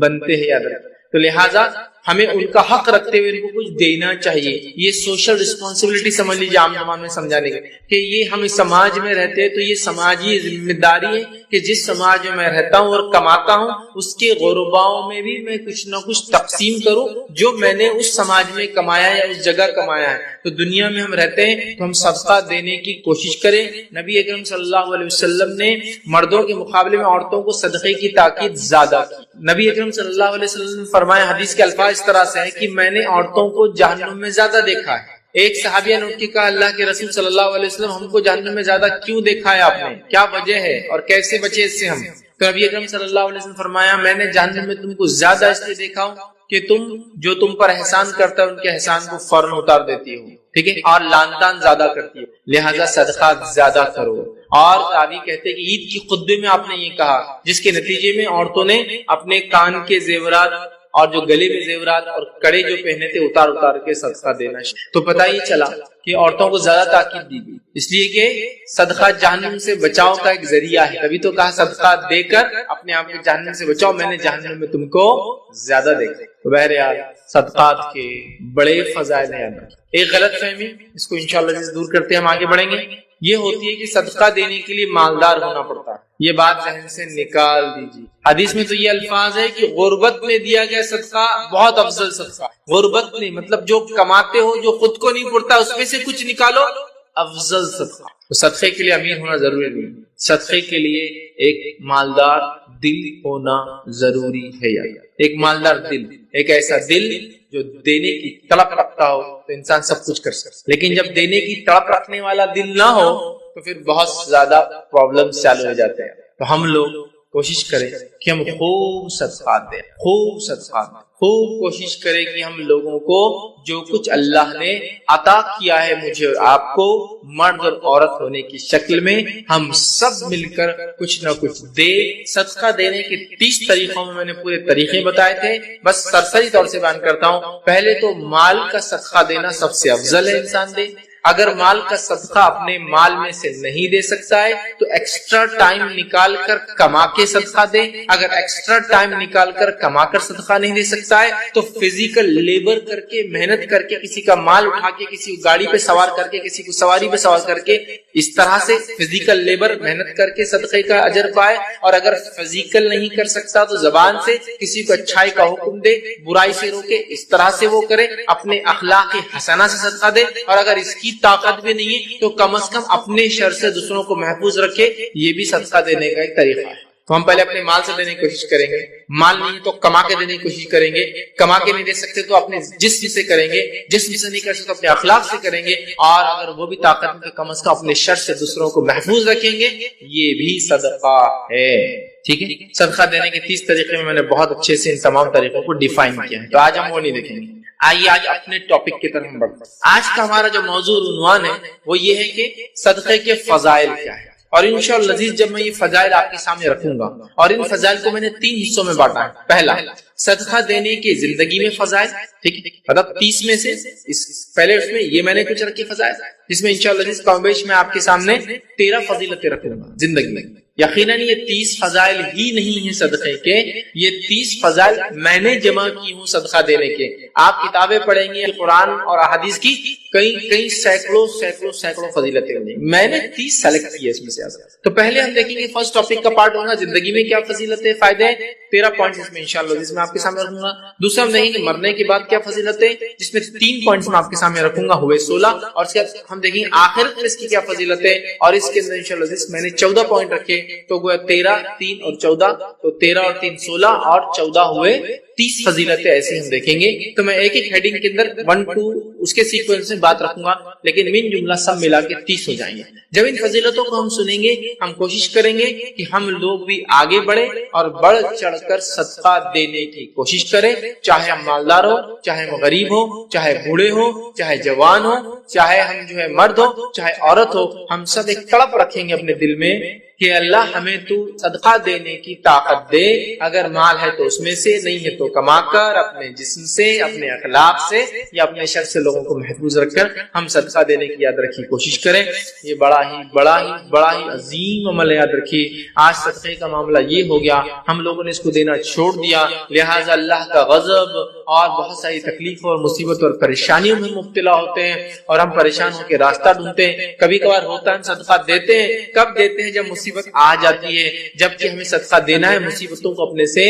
بنتے ہیں، یاد رکھیں۔ تو لہٰذا ہمیں ان کا حق رکھتے ہوئے ان کو کچھ دینا چاہیے۔ یہ سوشل رسپانسبلٹی سمجھ لیجیے عام زبان میں سمجھانے کے کہ یہ ہم اس سماج میں رہتے ہیں تو یہ سماجی ذمہ داری ہے کہ جس سماج میں رہتا ہوں اور کماتا ہوں اس کے غرباؤں میں بھی میں کچھ نہ کچھ تقسیم کروں جو میں نے اس سماج میں کمایا یا اس جگہ کمایا ہے۔ تو دنیا میں ہم رہتے ہیں تو ہم صدقہ دینے کی کوشش کریں۔ نبی اکرم صلی اللہ علیہ وسلم نے مردوں کے مقابلے میں عورتوں کو صدقے کی تاکید زیادہ کی۔ نبی اکرم صلی اللہ علیہ وسلم نے فرمایا، حدیث کے الفاظ اس طرح سے ہے کہ میں نے عورتوں کو جہنم میں زیادہ دیکھا ہے۔ ایک صحابیہ نے اٹھ کے کہا، اللہ کے رسول صلی اللہ علیہ وسلم ہم کو جہنم میں زیادہ کیوں دیکھا ہے آپ نے؟ کیا وجہ ہے اور کیسے بچے اس سے ہم؟ تو نبی اکرم صلی اللہ علیہ وسلم فرمایا، میں نے جہنم میں تم کو زیادہ اس لیے دیکھا ہوں کہ تم جو تم پر احسان کرتا ہے ان کے احسان کو فوراً اتار دیتی ہو، ٹھیک ہے، اور لان تان زیادہ کرتی ہو، لہٰذا صدقات زیادہ کرو۔ اور راوی کہتے ہیں کہ عید کی خطبے میں آپ نے یہ کہا، جس کے نتیجے میں عورتوں نے اپنے کان کے زیورات اور جو گلے میں زیورات اور کڑے جو پہنے تھے اتار کے صدقہ دینا۔ تو پتہ یہ چلا کہ عورتوں کو زیادہ تاکید دی گئی، اس لیے کہ صدقہ جہنم سے بچاؤ کا ایک ذریعہ ہے۔ تبھی تو کہا صدقہ دے کر اپنے آپ کو جہنم سے بچاؤ، میں نے جہنم میں تم کو زیادہ دیکھا۔ تو بہرحال صدقات کے بڑے فضائل ہیں۔ ایک غلط فہمی، اس کو انشاءاللہ دور کرتے ہم آگے بڑھیں گے، یہ ہوتی ہے کہ صدقہ دینے کے لیے مالدار ہونا پڑتا ہے۔ یہ بات ذہن سے نکال دیجیے۔ حدیث میں تو یہ الفاظ ہے کہ غربت میں دیا گیا صدقہ بہت افضل صدقہ۔ غربت نہیں مطلب جو کماتے ہو، جو خود کو نہیں پڑتا، اس میں سے کچھ نکالو، افضل صدقہ۔ تو صدقے کے لیے امیر ہونا ضروری نہیں، صدقے کے لیے ایک مالدار دل ہونا ضروری ہے۔ ایک مالدار دل، ایک ایسا دل جو دینے کی طلب رکھتا ہو تو انسان سب کچھ کر سکتا، لیکن جب دینے کی طلب رکھنے والا دل نہ ہو تو پھر بہت زیادہ پرابلمز چالو ہو جاتے ہیں۔ تو ہم لوگ کوشش کریں کہ ہم خوب صدقات دیں، خوب کوشش کریں کہ ہم لوگوں کو جو کچھ اللہ نے عطا کیا ہے مجھے اور آپ کو، مرد اور عورت ہونے کی شکل میں، ہم سب مل کر کچھ نہ کچھ دے۔ صدقہ دینے کے 30 طریقوں میں نے پورے طریقے بتائے تھے، بس سرسری طور سے بیان کرتا ہوں۔ پہلے تو مال کا صدقہ دینا سب سے افضل ہے، انسان دے۔ اگر مال کا صدقہ اپنے مال میں سے نہیں دے سکتا ہے تو ایکسٹرا ٹائم نکال کر کما کے صدقہ دے. اگر ایکسٹرا ٹائم نکال کر کما کر صدقہ نہیں دے سکتا ہے تو فزیکل لیبر کر کے, محنت کر کے, کسی کا مال اٹھا کے, کسی گاڑی پہ سوار کر کے, کسی کو سواری پہ سوار کر کے, اس طرح سے فزیکل لیبر محنت کر کے صدقے کا اجر پائے. اور اگر فزیکل نہیں کر سکتا تو زبان سے کسی کو اچھائی کا حکم دے, برائی سے روکے, اس طرح سے وہ کرے, اپنے اخلاق حسنہ سے صدقہ دے. اور اگر اس کی طاقت بھی نہیں ہے تو کم از کم اپنے شر سے دوسروں کو محفوظ رکھے. یہ بھی صدقہ دینے کا ایک طریقہ ہے. تو ہم پہلے اپنے مال سے دینے کی کوشش کریں گے, مال نہیں تو کما کے دینے کی کوشش کریں گے, کما کے نہیں دے سکتے تو اپنے جسم سے کریں گے, جسم سے نہیں کر سکتے تو اپنے اخلاق سے کریں گے, اور اگر وہ بھی طاقت میں تو کم از کم اپنے شر سے دوسروں کو محفوظ رکھیں گے. یہ بھی صدقہ ہے. ٹھیک ہے, صدقہ دینے کے 30 طریقے میں نے بہت اچھے سے ان تمام طریقوں کو ڈیفائن کیا ہے, تو آج ہم وہ نہیں دیکھیں گے. آئیے آج اپنے ٹاپک کی طرف ہم بڑھتے ہیں. آج کا ہمارا جو موضوع عنوان ہے وہ یہ ہے کہ صدقے کے فضائل کیا ہے. اور انشاءاللہ عزیز جب میں یہ فضائل آپ کے سامنے رکھوں گا, اور ان فضائل کو میں نے 3 حصوں میں بانٹا ہے. پہلا, صدقہ دینے کے زندگی میں فضائل, ٹھیک ہے, مطلب 30 میں سے پہلے اس میں یہ میں نے کچھ رکھی فضائل, جس میں انشاءاللہ عزیز کم بیش میں آپ کے سامنے 13 فضیلتیں رکھوں گا زندگی میں. یقیناً یہ 30 فضائل ہی نہیں ہیں صدقے کے, یہ 30 فضائل میں نے جمع کی ہوں صدقہ دینے کے. آپ کتابیں پڑھیں گے قرآن اور احادیث کی, کئی سینکڑوں فضیلتیں ہوں گی. میں نے 30 سلیکٹ کی ہے اس میں سے. تو پہلے ہم دیکھیں گے فرسٹ ٹاپک کا پارٹ ہوگا زندگی میں کیا فضیلتیں, فائدے, 13 پوائنٹس اس میں انشاءاللہ جس میں آپ کے سامنے رکھوں گا. دوسرا ہم دیکھیں گے مرنے کے بعد کیا فضیلتیں, جس میں 3 پوائنٹس میں آپ کے سامنے رکھوں گا, ہوئے 16. اور اس کے بعد ہم دیکھیں گے آخرت میں اس کی کیا فضیلتیں, اور اس کے اندر انشاءاللہ میں نے 14 پوائنٹ رکھے, تو وہ 13, 3 اور 14, تو 13 اور 3 16 اور 14 ہوئے 30 فضیلتیں. ایسے ہم دیکھیں گے. تو میں ایک ایک ہیڈنگ کے اندر 1 2 اس کے سیکوینس میں بات رکھوں گا, لیکن من جملہ سب ملا کے 30 ہو جائیں گے. جب ان فضیلتوں کو ہم سنیں گے, ہم کوشش کریں گے کہ ہم لوگ بھی آگے بڑھیں اور بڑھ چڑھ کر صدقہ دینے کی کوشش کریں. چاہے ہم مالدار ہو, چاہے ہم غریب ہو, چاہے بوڑھے ہو, چاہے جوان ہو, چاہے ہم مرد ہو, چاہے عورت ہو, ہم سب ایک تڑپ رکھیں گے اپنے دل میں کہ اللہ ہمیں تو صدقہ دینے کی طاقت دے. اگر مال ہے تو اس میں سے, نہیں ہے تو کما کر, اپنے جسم سے, اپنے اخلاق سے, یا اپنے شر سے لوگوں کو محفوظ رکھ کر ہم صدقہ دینے کی یاد رکھی کوشش کریں. یہ بڑا ہی عظیم عمل یاد رکھیے. آج صدقے کا معاملہ یہ ہو گیا, ہم لوگوں نے اس کو دینا چھوڑ دیا, لہٰذا اللہ کا غضب اور بہت ساری تکلیفوں اور مصیبتوں اور پریشانیوں میں مبتلا ہوتے ہیں, اور ہم پریشان ہو کے راستہ ڈھونڈتے ہیں. کبھی کبھار ہوتا ہے ہم صدقہ دیتے ہیں, کب دیتے ہیں جب مصیبت آ جاتی ہے, جبکہ ہمیں صدقہ دینا ہے مصیبتوں کو اپنے سے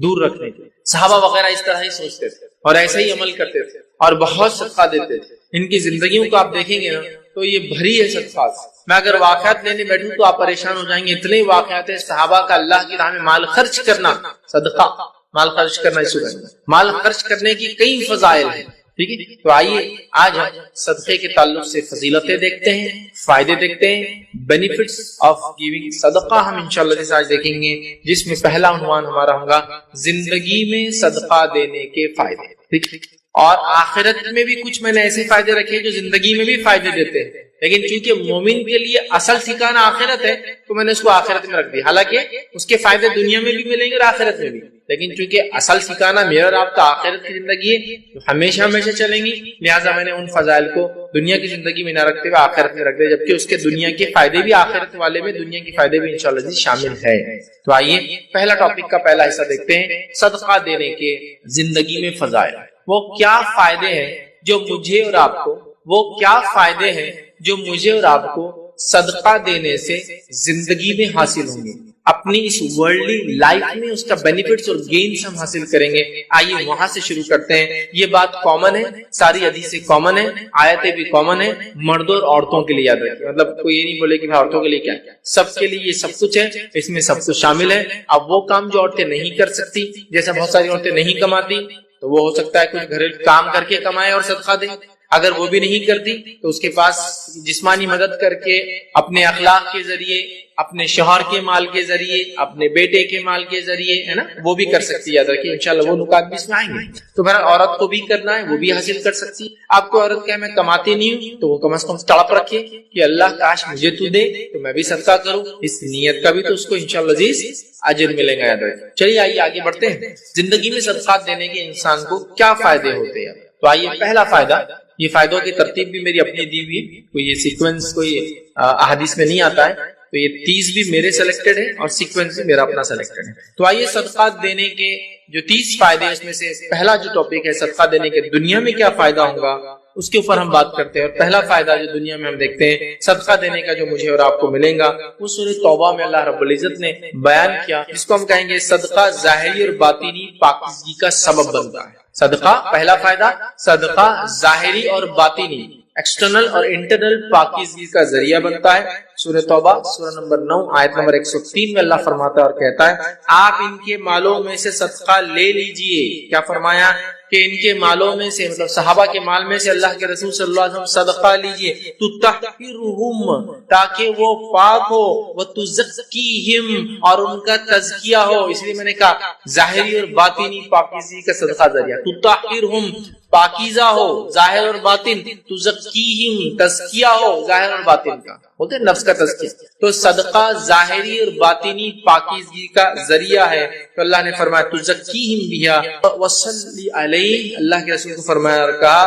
دور رکھنے کے. صحابہ وغیرہ اس طرح ہی سوچتے تھے اور ایسا ہی عمل کرتے تھے اور بہت صدقہ دیتے تھے. ان کی زندگیوں کو آپ دیکھیں گے نا تو یہ بھری ہے صدقات. میں اگر واقعات لینے بیٹھوں تو آپ پریشان ہو جائیں گے. اتنے واقعات ہیں صحابہ کا اللہ کی راہ میں مال خرچ کرنا, صدقہ مال خرچ کرنا, اس میں مال خرچ کرنے کی کئی فضائل ہیں. ٹھیک ہے, تو آئیے آج ہم صدقے کے تعلق سے فضیلتیں دیکھتے ہیں, فائدے دیکھتے ہیں, بینیفٹس آف گیونگ صدقہ ہم انشاءاللہ آج دیکھیں گے, جس میں پہلا عنوان ہمارا ہوگا زندگی میں صدقہ دینے کے فائدے. ٹھیک, اور آخرت میں بھی کچھ میں نے ایسے فائدے رکھے جو زندگی میں بھی فائدے دیتے ہیں, لیکن چونکہ مومن کے لیے اصل ٹھکانہ آخرت ہے تو میں نے اس کو آخرت میں رکھ دیا. حالانکہ اس کے فائدے دنیا میں بھی ملیں گے اور آخرت میں بھی, لیکن چونکہ اصل ٹھکانہ میرا اور آپ کا آخرت کی زندگی ہے جو ہمیشہ چلیں گی, لہٰذا میں نے ان فضائل کو دنیا کی زندگی میں نہ رکھتے ہوئے آخرت میں رکھ دیا, جبکہ اس کے دنیا کے فائدے بھی آخرت والے میں, دنیا کے فائدے بھی انشاءاللہ شامل ہے. تو آئیے پہلا ٹاپک کا پہلا حصہ دیکھتے ہیں, صدقہ دینے کے زندگی میں فضائل. وہ کیا فائدے ہیں جو مجھے اور آپ کو, وہ کیا فائدے ہیں جو مجھے اور آپ کو صدقہ دینے سے زندگی میں حاصل ہوں گے, اپنی اس ورلڈلی لائف میں اس کا بینیفٹس اور گینز ہم حاصل کریں گے. آئیے وہاں سے شروع کرتے ہیں. یہ بات کامن ہے, ساری حدیثیں کامن ہے, آیتیں بھی کامن ہے, مردوں اور عورتوں کے لیے یاد رکھیں. مطلب کوئی یہ نہیں بولے کہ عورتوں کے لیے کیا, سب کے لیے یہ سب کچھ ہے, اس میں سب کچھ شامل ہے. اب وہ کام جو عورتیں نہیں کر سکتی, جیسا بہت ساری عورتیں نہیں کماتی, تو وہ ہو سکتا ہے کچھ گھریلو کام کر کے کمائے اور صدقہ دے. اگر وہ بھی نہیں کرتی تو اس کے پاس جسمانی مدد کر کے, اپنے اخلاق کے ذریعے, اپنے شوہر کے مال کے ذریعے, اپنے بیٹے کے مال کے ذریعے, ہے نا, وہ بھی کر سکتی ہے. یاد رکھیے انشاءاللہ وہ نکات بھی اس میں آئیں گے. تو بہرحال عورت کو بھی کرنا ہے, وہ بھی حاصل کر سکتی. آپ کو عورت کہ میں کماتی نہیں ہوں, تو وہ کم از کم تڑپ رکھے کہ اللہ کاش مجھے تو دے تو میں بھی صدقہ کروں, اس نیت کا بھی تو اس کو انشاءاللہ عزیز اجر ملے گا. یاد رکھیں. چلیے آئیے آگے بڑھتے ہیں. زندگی میں صدقات دینے کے انسان کو کیا فائدے ہوتے ہیں. تو آئیے پہلا فائدہ یہ فائدوں کی ترتیب بھی میری اپنی دی ہوئی ہے، کوئی یہ سیکوینس کوئی احادیث میں نہیں آتا ہے، تو یہ 30 بھی میرے سلیکٹڈ ہے اور سیکوینس بھی میرا اپنا سلیکٹڈ ہے۔ تو آئیے صدقات دینے کے جو 30 فائدے اس میں سے پہلا جو ٹاپک ہے صدقہ دینے کے دنیا میں کیا فائدہ ہوگا اس کے اوپر ہم بات کرتے ہیں۔ اور پہلا فائدہ جو دنیا میں ہم دیکھتے ہیں صدقہ دینے کا جو مجھے اور آپ کو ملے گا، اس سورۃ توبہ میں اللہ رب العزت نے بیان کیا، جس کو ہم کہیں گے صدقہ ظاہری اور باطنی پاکیزگی کا سبب بنتا ہے۔ صدقہ پہلا فائدہ، صدقہ ظاہری اور باطنی ایکسٹرنل اور انٹرنل پاکیزگی کا ذریعہ بنتا ہے۔ سورہ توبہ سورہ نمبر 9 آیت نمبر 103 میں اللہ فرماتا ہے اور کہتا ہے آپ ان کے مالوں میں سے صدقہ لے لیجئے۔ کیا فرمایا کہ ان کے مالوں میں سے، مطلب صحابہ کے مال میں سے اللہ کے رسول صلی اللہ علیہ وسلم صدقہ لیجئے تطہرہم، تاکہ وہ پاک ہو، وتزکیہم، اور ان کا تزکیہ ہو۔ اس لیے میں نے کہا ظاہری اور باطنی پاکیزگی کا صدقہ ذریعہ، تطہرہم پاکیزہ ہو ظاہر اور باطن، تزکیہم تزکیہ ہو ظاہر اور باطن کا، بولتے ہیں نفس کا تزکیہ۔ تو صدقہ ظاہری اور باطنی پاکیزگی کا ذریعہ ہے، تو اللہ نے فرمایا تزکیہم بہا وصلی علیہ، اللہ کے رسول کو فرمایا اور کہا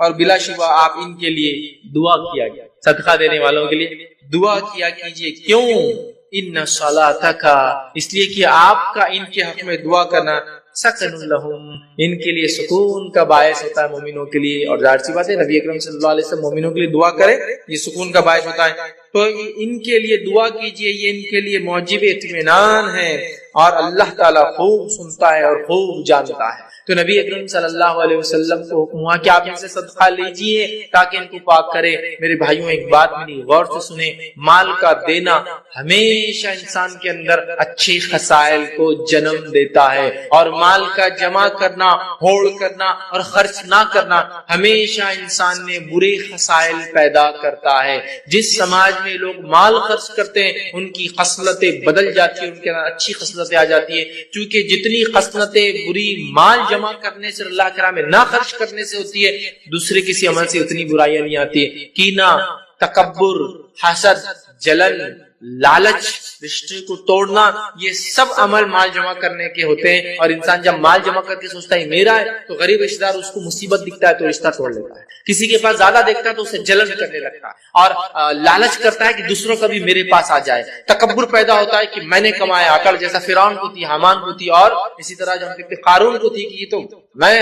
اور بلا شبہ آپ ان کے لیے دعا کیا گیا، صدقہ دینے والوں کے لیے دعا کیا کیجئے۔ کیوں؟ ان صلاتک، اس لیے کہ آپ کا ان کے حق میں دعا کرنا سکن لہم، ان کے لیے سکون کا باعث ہوتا ہے مومنوں کے لیے، اور ظاہر سی بات ہے نبی اکرم صلی اللہ علیہ وسلم مومنوں کے لیے دعا کرے یہ سکون کا باعث ہوتا ہے، تو ان کے لیے دعا کیجئے، یہ ان کے لیے موجب اطمینان ہے، اور اللہ تعالیٰ خوب سنتا ہے اور خوب جانتا ہے۔ تو نبی اکرم صلی اللہ علیہ وسلم کو حکم ہوا کہ آپ ان سے صدقہ لیجئے تاکہ ان کو پاک کرے۔ میرے بھائیوں ایک بات میری غور سے سنیں، مال کا دینا ہمیشہ انسان کے اندر اچھے خصائل کو جنم دیتا ہے، اور مال کا جمع کرنا، ہوڑ کرنا اور خرچ نہ کرنا ہمیشہ انسان میں برے خصائل پیدا کرتا ہے۔ جس سماج میں لوگ مال خرچ کرتے ہیں ان کی خصلتیں بدل جاتی ہیں، ان کے اندر اچھی خصلتیں آ جاتی ہیں، کیونکہ جتنی خصلتیں بری مال جمع کرنے سے، اللہ کے راہ میں نہ خرچ کرنے سے ہوتی ہے، دوسرے کسی عمل سے اتنی برائیاں نہیں آتی۔ کینہ، تکبر، حسد، جلن، لالچ، رشتے کو توڑنا، یہ سب عمل مال جمع کرنے کے ہوتے ہیں، اور انسان جب مال جمع کر کے سوچتا ہے میرا ہے، تو غریب رشتہ دار اس کو مصیبت دکھتا ہے تو رشتہ توڑ لیتا ہے، کسی کے پاس زیادہ دیکھتا ہے تو اسے جلن کرنے لگتا ہے، اور لالچ کرتا ہے کہ دوسروں کا بھی میرے پاس آ جائے، تکبر پیدا ہوتا ہے کہ میں نے کمایا، عقل جیسا فرعون کو تھی، حامان کو تھی، اور اسی طرح جو ہم کہتے ہیں قارون کو تھی کہ یہ تو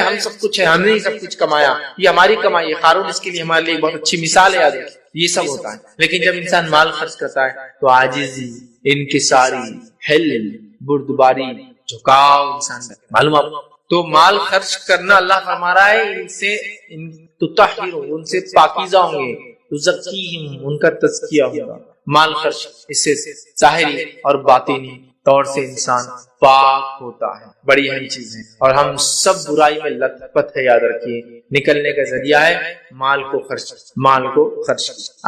ہم سب کچھ ہے، ہم نے ہی سب کچھ کمایا، یہ ہماری کمائی ہے۔ قارون اس کے لیے ہمارے لیے بہت اچھی مثال ہے، یاد رکھیں یہ سب ہوتا ہے۔ لیکن جب انسان مال خرچ کرتا ہے تو عاجزی، انکساری، حل، بردباری، جھکاؤ انسان کا معلوم آپ، تو مال خرچ کرنا اللہ فرما رہا ہے ان سے تطہر، ان سے پاکیزہ ہوں گے، تزکیہم، ان کا تزکیہ ہوگا۔ مال خرچ اس سے ظاہری اور باطنی طور سے انسان پاک ہوتا ہے، بڑی اہم چیز ہے، اور ہم سب برائی میں لت پت ہے، یاد رکھیے نکلنے کا ذریعہ ہے مال کو خرچ۔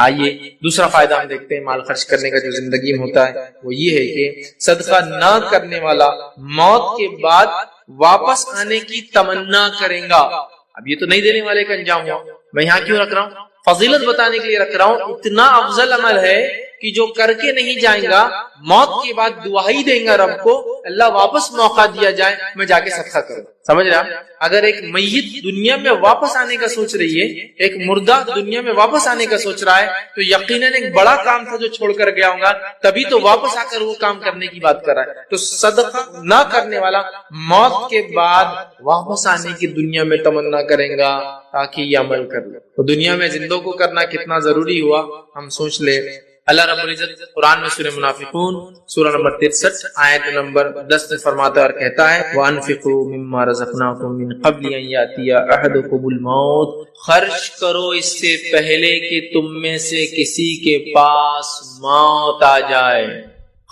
آئیے دوسرا فائدہ ہم دیکھتے ہیں مال خرچ کرنے کا جو زندگی میں ہوتا ہے، وہ یہ ہے کہ صدقہ نہ کرنے والا موت کے بعد واپس آنے کی تمنا کرے گا۔ اب یہ تو نہیں دینے والے کا انجام ہوا، میں یہاں کیوں رکھ رہا ہوں؟ فضیلت بتانے کے لیے رکھ رہا ہوں۔ اتنا افضل عمل ہے کہ جو کر کے نہیں جائیں گا، موت کے بعد دعا ہی دیں گا رب کو، اللہ واپس موقع دیا جائے میں جا کے صدقہ کروں۔ سمجھ رہے ہیں؟ اگر ایک میت دنیا میں واپس آنے کا سوچ رہی ہے، ایک مردہ دنیا میں واپس آنے کا سوچ رہا ہے، تو یقیناً ایک بڑا کام تھا جو چھوڑ کر گیا ہوگا، تبھی تو واپس آ کر وہ کام کرنے کی بات کر رہا ہے۔ تو صدقہ نہ کرنے والا موت کے بعد واپس آنے کی دنیا میں تمنا کرے گا تاکہ یہ عمل کر لے۔ تو دنیا میں زندوں کو کرنا کتنا ضروری ہوا ہم سوچ لیں۔ اللہ رب العزت قرآن میں سورہ منافقون سورہ نمبر 63 آیت نمبر 10 میں فرماتا ہے اور کہتا ہے وَأَنفِقُوا مِمَّا رَزَقْنَاكُم مِّن قَبْلِ أَن يَأْتِيَ أَحَدَكُمُ الْمَوْتُ، خرچ کرو اس سے پہلے کہ تم میں سے کسی کے پاس موت آ جائے،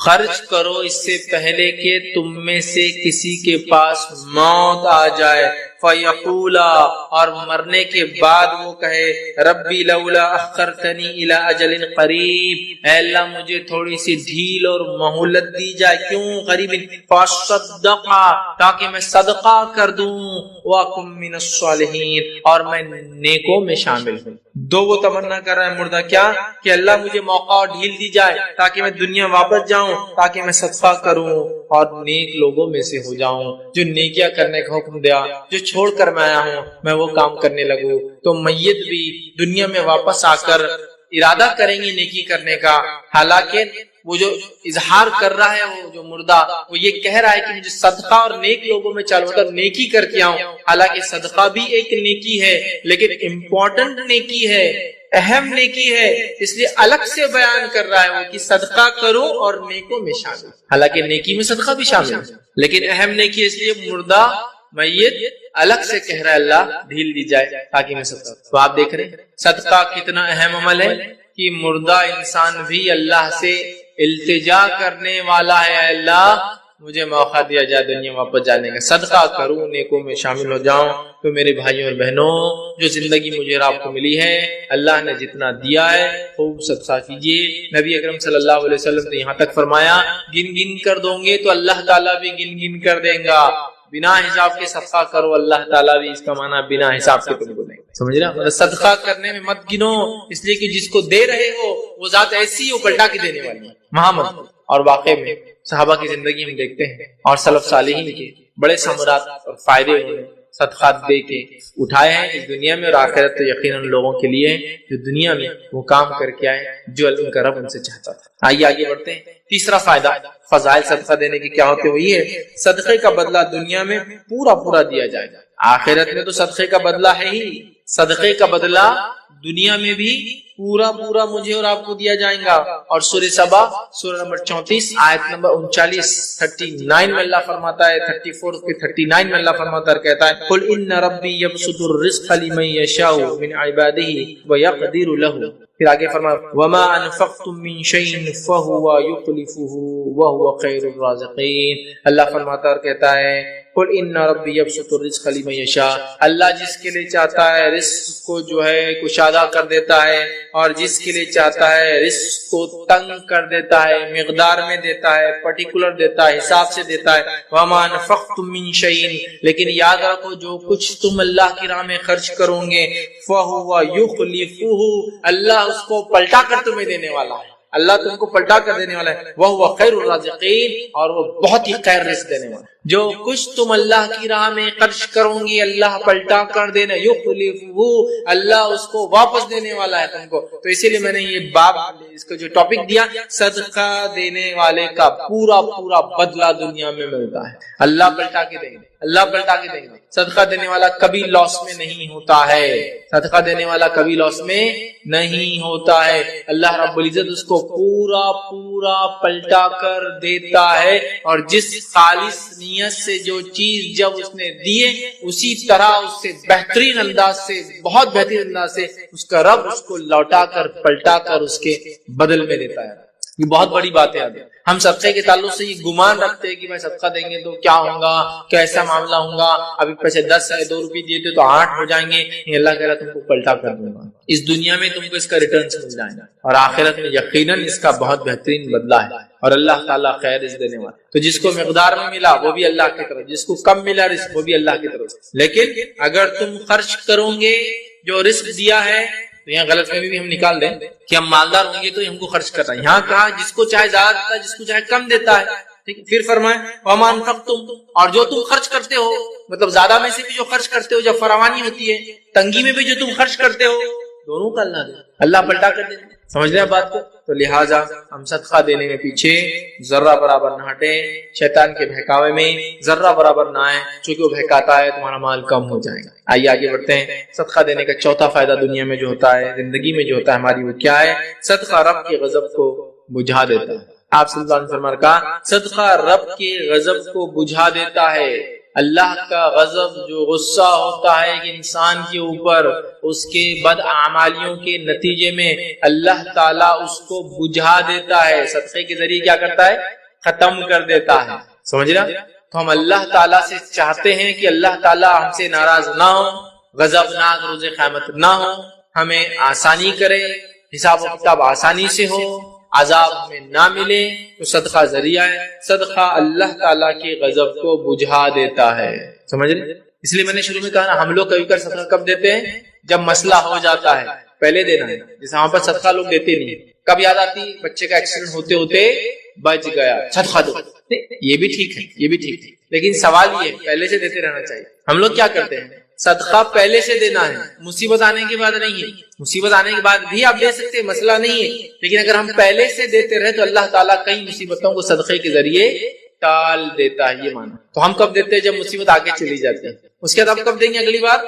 خرچ کرو اس سے پہلے کہ تم میں سے کسی کے پاس موت آ جائے، فَيَقُولَا، اور مرنے کے بعد وہ کہے ربی لولا اخرتنی الی اجل قریب، اے اللہ مجھے تھوڑی سی ڈھیل اور مہلت دی جائے، کیوں قریب، فاصدقا، تاکہ میں صدقہ کر دوں، واکم من الصالحین، اور میں نیکوں میں شامل ہوں۔ دو وہ تمنا کر رہا ہے مردہ، کیا کہ اللہ مجھے موقع اور ڈھیل دی جائے تاکہ میں دنیا واپس جاؤں، تاکہ میں صدقہ کروں اور نیک لوگوں میں سے ہو جاؤں، جو نیکیاں کرنے کا حکم دیا، جو چھوڑ کر میں آیا ہوں میں وہ کام کرنے لگوں، تو میت بھی دنیا میں واپس آ کر ارادہ کریں گے نیکی کرنے کا، حالانکہ وہ جو اظہار کر رہا ہے وہ جو مردہ وہ یہ کہہ رہا ہے کہ مجھے صدقہ اور نیک لوگوں میں چلو، مطلب نیکی کر کے آؤں، حالانکہ صدقہ بھی ایک نیکی ہے لیکن امپورٹنٹ نیکی ہے، اہم نیکی ہے، اس لیے الگ سے بیان کر رہا ہے وہ کہ صدقہ کرو اور نیکوں میں شامل، حالانکہ نیکی میں صدقہ بھی شامل ہے لیکن اہم نیکی، اس لیے مردہ میت الگ سے کہہ رہا ہے اللہ ڈھیل دی جائے تاکہ میں صدقہ۔ تو آپ دیکھ رہے ہیں صدقہ کتنا اہم عمل ہے کہ مردہ انسان بھی اللہ سے التجا کرنے والا ہے، اللہ مجھے موقع دیا جائے دنیا واپس جانے کا، صدقہ کروں نیکوں میں شامل ہو جاؤں۔ تو میرے بھائیوں اور بہنوں، جو زندگی مجھے اور آپ کو ملی ہے اللہ نے جتنا دیا ہے خوب صدقہ کیجیے۔ نبی اکرم صلی اللہ علیہ وسلم نے یہاں تک فرمایا گن گن کر دوں گے تو اللہ تعالیٰ بھی گن گن کر دیں گا، بنا حساب کے صدقہ کرو اللہ تعالیٰ بھی، اس کا معنی بنا حساب کے تم کو دیں گے، سمجھ رہے ہیں؟ صدقہ کرنے میں مت گنو، اس لیے کہ جس کو دے رہے ہو وہ ذات ایسی ہو پلٹا کے دینے والی ہے، محمد۔ اور واقع میں صحابہ کی زندگی میں دیکھتے ہیں اور سلف صالحین کے بڑے ثمرات اور فائدے انہوں نے صدقات دے کے اٹھائے ہیں اس دنیا میں، اور آخرت تو یقیناً لوگوں کے لیے جو دنیا میں وہ کام کر کے آئے جو ان کا رب ان سے چاہتا تھا۔ آئیے آگے بڑھتے ہیں۔ تیسرا فائدہ فضائل صدقہ دینے کے کیا ہوتے ہوئی ہے، صدقے کا بدلہ دنیا میں پورا پورا دیا جائے گا، آخرت میں تو صدقے کا بدلہ ہے ہی، صدقے کا بدلہ دنیا میں بھی پورا پورا مجھے اور آپ کو دیا جائے گا۔ اور سورہ سبا سورہ نمبر 34 آیت نمبر 39 39 میں اللہ فرماتا ہے، 34 کے 39 میں اللہ فرماتا ہے کہتا ہے قل ان ربی یبسط الرزق لمن یشاء من عبادہ ویقدر له، پھر آگے فرمایا وما انفقتم من شیء فهو یخلفه وهو خیر الرازقین۔ اللہ فرماتا ہے اور کہتا ہے قل ان ربی یبسط الرزق لمن یشاء، اللہ جس کے لیے چاہتا ہے رزق کو جو ہے کشادہ کر دیتا ہے، اور جس کے لیے چاہتا ہے رزق کو تنگ کر دیتا ہے، مقدار میں دیتا ہے، پرٹیکولر دیتا ہے، حساب سے دیتا ہے۔ وما انفقتم من شیء، لیکن یاد رکھو جو کچھ تم اللہ کی راہ میں خرچ کرو گے فہو یخلفہ، اللہ اس کو پلٹا کر تمہیں دینے والا ہے، اللہ تم کو پلٹا کر دینے والا ہے، وہ خیر الرازقین، اور وہ بہت ہی خیر رزق دینے والا ہے۔ جو کچھ تم اللہ کی راہ میں خرچ کرو گی اللہ پلٹا کر دینا، یخلفہ، اللہ اس کو واپس دینے والا ہے تم کو۔ تو اسی لیے میں نے یہ باب اس کو جو ٹاپک دیا، صدقہ دینے والے کا پورا پورا بدلہ دنیا میں ملتا ہے، اللہ پلٹا کے دیں گے، اللہ پلٹا کے دیں گے۔ صدقہ دینے والا کبھی لاس میں نہیں ہوتا ہے، صدقہ دینے والا کبھی لاس میں نہیں ہوتا ہے، اللہ رب العزت اس کو پورا پورا پلٹا کر دیتا ہے، اور جس خالص نیت سے جو چیز جب اس نے دیے اسی طرح اس سے بہترین انداز سے، بہت بہترین انداز سے اس کا رب اس کو لوٹا کر پلٹا کر اس کے بدل میں دیتا ہے۔ یہ بہت بڑی بات ہے۔ ہم صدقے کے تعلق سے یہ گمان رکھتے ہیں کہ میں صدقہ دیں گے تو کیا ہوگا، کیسا معاملہ ہوگا، ابھی پیسے 10 ہے 2 روپے دیے تھے تو 8 ہو جائیں گے، اللہ کہہ رہا تم کو پلٹا کر دوں گا، اس دنیا میں تم کو اس کا ریٹرنز مل جائیں گا، اور آخرت میں یقیناً اس کا بہت بہترین بدلہ ہے، اور اللہ تعالیٰ خیر رزق دینے والا۔ تو جس کو مقدار میں ملا وہ بھی اللہ کی طرف، جس کو کم ملا رزق وہ بھی اللہ کی طرف، لیکن اگر تم خرچ کرو گے جو رزق دیا ہے، تو یہاں غلط فہمی بھی ہم نکال دیں کہ ہم مالدار ہوں گے تو ہم کو خرچ کرنا ہے، یہاں کہا جس کو چاہے زیادہ دیتا ہے جس کو چاہے کم دیتا ہے، ٹھیک ہے۔ پھر فرمائے وما انفقتم، اور جو تم خرچ کرتے ہو، مطلب زیادہ میں سے بھی جو خرچ کرتے ہو، جب فراوانی ہوتی ہے تنگی میں بھی جو تم خرچ کرتے ہو، دونوں کا اللہ دے، اللہ پلٹا کر دے، سمجھ رہے ہیں بات کو؟ تو لہٰذا ہم صدقہ دینے میں پیچھے ذرہ برابر نہ ہٹیں، شیطان کے بہکاوے میں ذرہ برابر نہ آئے، چونکہ وہ بہکاتا ہے تمہارا مال کم ہو جائے گا۔ آئیے آگے بڑھتے ہیں۔ صدقہ دینے کا چوتھا فائدہ دنیا میں جو ہوتا ہے، زندگی میں جو ہوتا ہے ہماری، وہ کیا ہے؟ صدقہ رب کے غضب کو بجھا دیتا ہے۔ آپ صلی اللہ علیہ وسلم نے کہا صدقہ رب کے غضب کو بجھا دیتا ہے۔ اللہ کا غضب جو غصہ ہوتا ہے ایک انسان کے اوپر، اس کے بد اعمالیوں کے نتیجے میں اللہ تعالیٰ اس کو بجھا دیتا ہے، صدقے کے ذریعے کیا کرتا ہے؟ ختم کر دیتا ہے، سمجھ رہا؟ تو ہم اللہ تعالیٰ سے چاہتے ہیں کہ اللہ تعالیٰ ہم سے ناراض نہ ہو، غضبناک روز قیامت نہ ہو، ہمیں آسانی کرے، حساب و کتاب آسانی سے ہو، عذاب میں نہ ملے، تو صدقہ ذریعہ ہے۔ صدقہ اللہ تعالیٰ کے غضب کو بجھا دیتا ہے، سمجھ رہے؟ اس لیے میں نے شروع میں کہا نا، ہم لوگ کبھی کر صدقہ کب دیتے ہیں؟ جب مسئلہ ہو جاتا ہے، پہلے دینا ہے۔ جیسے وہاں پر صدقہ لوگ دیتے نہیں، کب یاد آتی؟ بچے کا ایکسیڈنٹ ہوتے ہوتے بچ گیا، صدقہ دو، یہ بھی ٹھیک ہے، یہ بھی ٹھیک ہے، لیکن سوال یہ ہے پہلے سے دیتے رہنا چاہیے۔ ہم لوگ کیا کرتے ہیں، صدقہ پہلے سے دینا ہے، مصیبت آنے کے بعد نہیں ہے۔ مصیبت آنے کے بعد بھی آپ دے سکتے ہیں، مسئلہ نہیں ہے، لیکن اگر ہم پہلے سے دیتے رہے تو اللہ تعالیٰ کئی مصیبتوں کو صدقے کے ذریعے ٹال دیتا ہے، یہ مانا۔ تو ہم کب دیتے ہیں؟ جب مصیبت آگے چلی جاتی ہے، اس کے بعد آپ کب دیں گے؟ اگلی بار